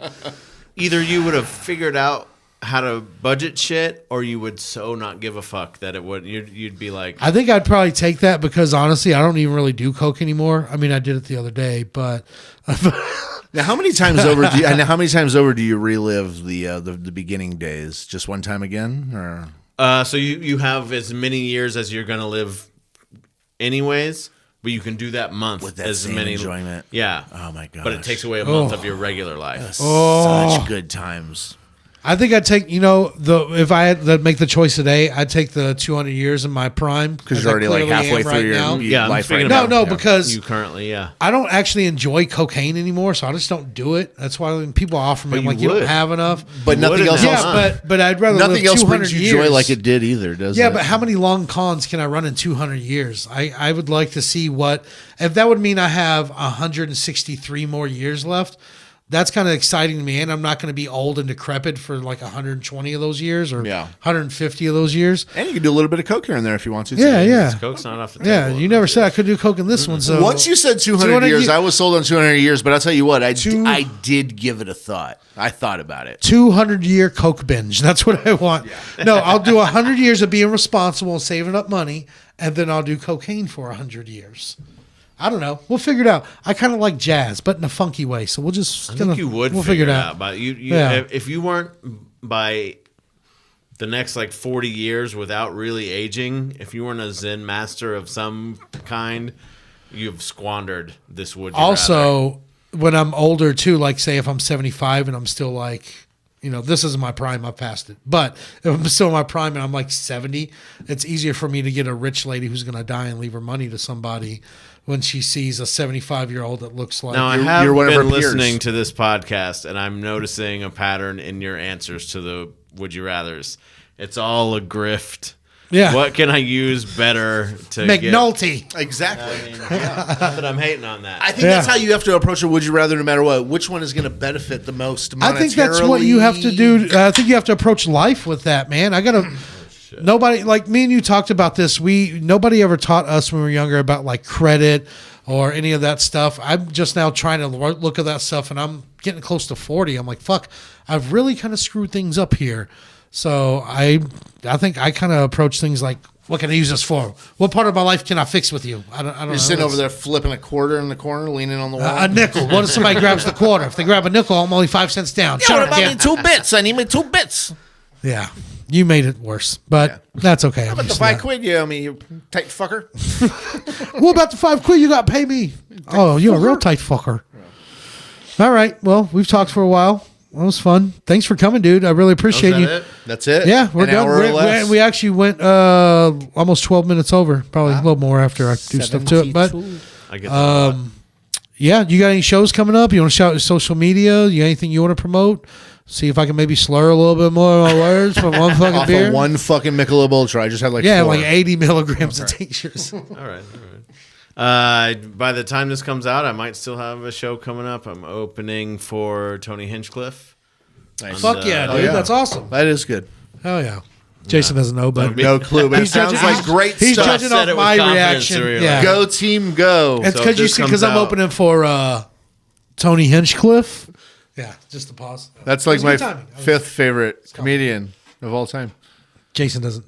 Either you would have figured out how to budget shit, or you would so not give a fuck that it would. You'd be like, I think I'd probably take that because honestly, I don't even really do coke anymore. I mean, I did it the other day, but Now, how many times over do you? And how many times over do you relive the beginning days? Just one time again, or so you have as many years as you're gonna live, anyways. But you can do that month With that as same many enjoyment. Yeah. Oh my god! But it takes away a month of your regular life. such good times. I think I'd take, if I had to make the choice today, I'd take the 200 years in my prime. Because you're already like halfway through your life right speaking now. about- because You currently, I don't actually enjoy cocaine anymore, so I just don't do it. That's why when people offer me, But I'm you like, you don't would. have enough. But nothing wouldn't else. have. Yeah, but I'd rather Nothing live else 200 brings you years. joy like it did either, does it? Yeah, but how many long cons can I run in 200 years? I would like to see if that would mean I have 163 more years left. That's kind of exciting to me, and I'm not going to be old and decrepit for like 120 of those years or 150 of those years. And you can do a little bit of coke here and there if you want to. too. Yeah. Coke's not off the table. Yeah, you never said I could do coke in this one. So Once you said 200 years, I was sold on 200 years, but I'll tell you what, I did give it a thought. I thought about it. 200-year coke binge. That's what I want. No, I'll do 100 years of being responsible and saving up money, and then I'll do cocaine for 100 years. I don't know. We'll figure it out. I kind of like jazz, but in a funky way. So we'll just. I think you would We'll figure it out. But Yeah. if you weren't by the next like 40 years without really aging, if you weren't a Zen master of some kind, you've squandered this would you rather. Also, when I'm older too, like say if I'm 75 and I'm still like, this is my prime, I've passed it. But if I'm still in my prime and I'm like 70, it's easier for me to get a rich lady who's going to die and leave her money to somebody when she sees a 75-year-old that looks like. Now, I have you're one of been our peers. listening to this podcast, and I'm noticing a pattern in your answers to the would you rathers. It's all a grift. Yeah. What can I use better to McNulty. Exactly. Not that I'm hating on that. I think that's how you have to approach a would you rather no matter what. Which one is going to benefit the most monetarily? I think that's what you have to do. I think you have to approach life with that, man. I gotta. Nobody like me and you talked about this. Nobody ever taught us when we were younger about like credit or any of that stuff. I'm just now trying to look at that stuff, and I'm getting close to 40. I'm like, fuck, I've really kind of screwed things up here. So I think I kind of approach things like, what can I use this for? What part of my life can I fix with you? I don't know. You're sitting over there flipping a quarter in the corner, leaning on the wall. A nickel. What if somebody grabs the quarter? If they grab a nickel, I'm only 5 cents down. Shut up, kid. 2 bits? I need my 2 bits. Yeah, you made it worse, but that's okay. How about the 5 quid you owe me, you tight fucker? What about the 5 quid you got to pay me? Oh, you're a real tight fucker. All right. Well, we've talked for a while. That was fun. Thanks for coming, dude. I really appreciate you. That's it? Yeah, we're An done. hour or less? We actually went almost 12 minutes over. Probably a little more after I do stuff to it. But I get that. yeah, you got any shows coming up? You want to shout your social media? You got anything you want to promote? See if I can maybe slur a little bit more of my words from one fucking Off beer. of one fucking Michelob Ultra. I just had like 4. like 80 milligrams of tinctures. All right. By the time this comes out, I might still have a show coming up. I'm opening for Tony Hinchcliffe. Nice. Fuck yeah, dude. yeah. That's awesome. That is good. Hell yeah. Jason doesn't know, but No clue, but it sounds like great he's stuff. judging Said off it with my confidence, reaction. so you're Yeah. like, Go team, go. It's So because if this comes I'm out- opening for Tony Hinchcliffe. Yeah, just a pause. That's like It was my good timing. 5th favorite comedian of all time. Jason doesn't.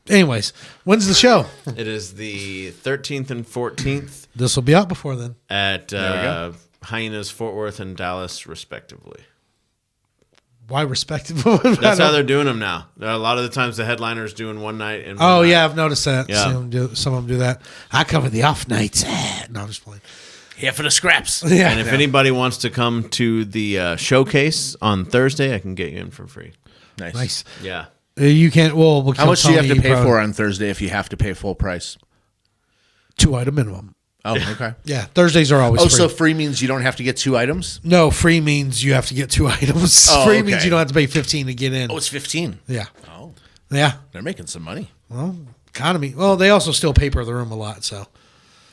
Anyways, when's the show? It is the 13th and 14th This will be out before then. at we go. Hyenas, Fort Worth, and Dallas, respectively. Why respective? That's how they're doing them now. A lot of the times the headliner's doing one night. And one Oh night. yeah, I've noticed that. Yeah. Some of them do that. I cover the off nights. No, I'm just playing. Here for the scraps. Yeah. And if anybody wants to come to the showcase on Thursday, I can get you in for free. Nice. Yeah. You can't. Well, we'll How much do you have to pay probably- for on Thursday if you have to pay full price? 2 item minimum. Oh, okay. Yeah, Thursdays are always Oh, free. so free means you don't have to get 2 items? No, free means you have to get 2 items. Oh, free okay. means you don't have to pay 15 to get in. Oh, it's 15. Yeah. Oh, Yeah. they're making some money. Well, economy. Well, they also still paper the room a lot, so.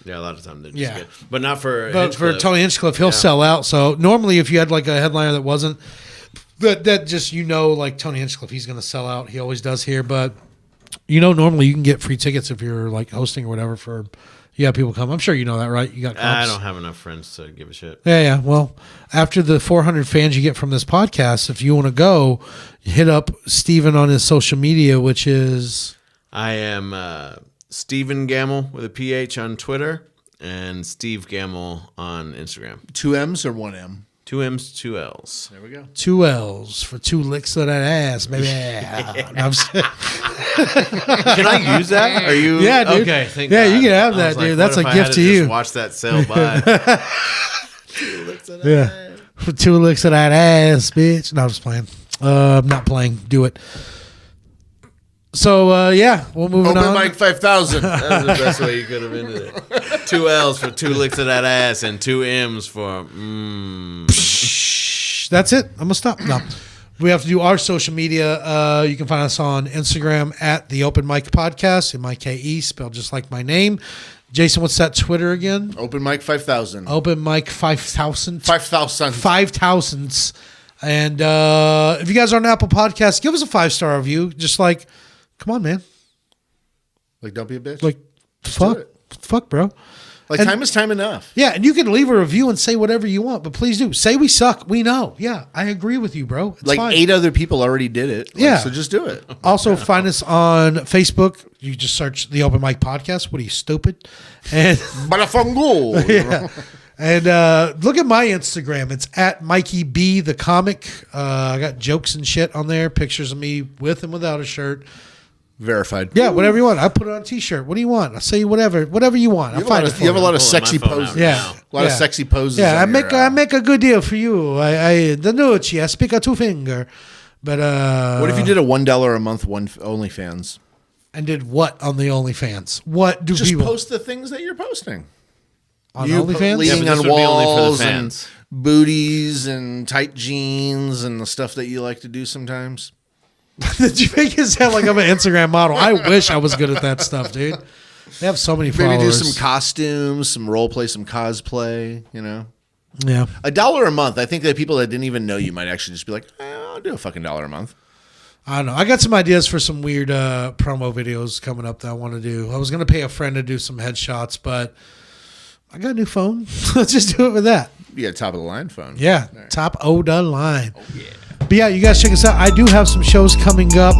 Yeah, a lot of times they just Yeah. get. But not for But for Hinchcliffe. Tony Hinchcliffe, he'll sell out. So normally, if you had like a headliner that wasn't, that just like Tony Hinchcliffe, he's going to sell out. He always does here. But normally you can get free tickets if you're like hosting or whatever for. You have people come. I'm sure you know that, right? You got. I comps. don't have enough friends to give a shit. Yeah. Well, after the 400 fans you get from this podcast, if you want to go, hit up Steven on his social media, which is I am Stephen Gamble with a PH on Twitter and Steve Gamble on Instagram. 2 M's or 1 M? 2 M's, 2 L's. There we go. 2 L's for 2 licks of that ass, baby. No, I'm just- Can I use that? Are you? Yeah, dude. Okay, thank Yeah, God. you can have I that, was like, dude. That's what a if I had gift to to just you. Watch that sail by. yeah, for 2 licks of that ass, bitch. No, I'm just playing. I'm not playing. Do it. So yeah, we'll move Open on. mic 5,000. That's the best way you could have ended it. 2 L's for 2 licks of that ass and 2 M's for That's it. I'm gonna stop. No, we have to do our social media. You can find us on Instagram at the Open Mic Podcast, MIKE, spelled just like my name. Jason, what's that Twitter again? Open mic 5,000. Open Mic 5,000. 5,000. 5,000s. And if you guys are on Apple Podcasts, give us a 5-star review. Just like, come on, man. Like, don't be a bitch. Like, do fuck, bro. like, time is time enough. Yeah, and you can leave a review and say whatever you want, but please do. Say we suck. We know. Yeah, I agree with you, bro. It's Like, fine. 8 other people already did it. Like, Yeah. So just do it. Also, find us on Facebook. You just search the Open Mic Podcast. What are you, stupid? And Balafungo. yeah. And look at my Instagram. It's at Mikey B the comic. I got jokes and shit on there. Pictures of me with and without a shirt. Verified. Yeah, whatever you want. I put it on a T-shirt. What do you want? I'll say whatever you want. I'll find it for You have a lot of Pulling my sexy phone poses. out Yeah. now. A lot of sexy poses. Yeah, on your, I make a good deal for you. I the Nucci. I speak a 2-finger. But What if you did a $1 a month OnlyFans? and did what on the OnlyFans? What do Just people post the things that you're posting. on You OnlyFans? leaning Yeah, but on this would be only for the walls and fans. booties and tight jeans and the stuff that you like to do sometimes. Did you make it sound like I'm an Instagram model? I wish I was good at that stuff, dude. They have so many Maybe followers. do some costumes, some role play, some cosplay. You know, Yeah. $1 a month. I think that people that didn't even know you might actually just be like, I'll do a fucking $1 a month. I don't know. I got some ideas for some weird promo videos coming up that I want to do. I was going to pay a friend to do some headshots, but I got a new phone. Let's just do it with that. You got a top of the line phone. Yeah. Top of the line. Oh, yeah. But yeah, you guys check us out. I do have some shows coming up,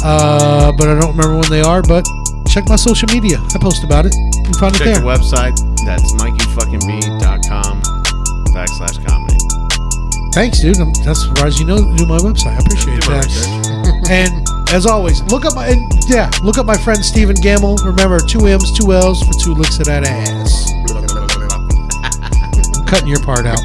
but I don't remember when they are. But check my social media. I post about it. You can find it Check there. the website. That's mikeyfuckingb.com/comedy. Thanks, dude. That's surprised you know my website. I appreciate Do my that. research. And as always, look up my friend Stephen Gamble. Remember, 2 M's, 2 L's for 2 licks of that ass. I'm cutting your part out.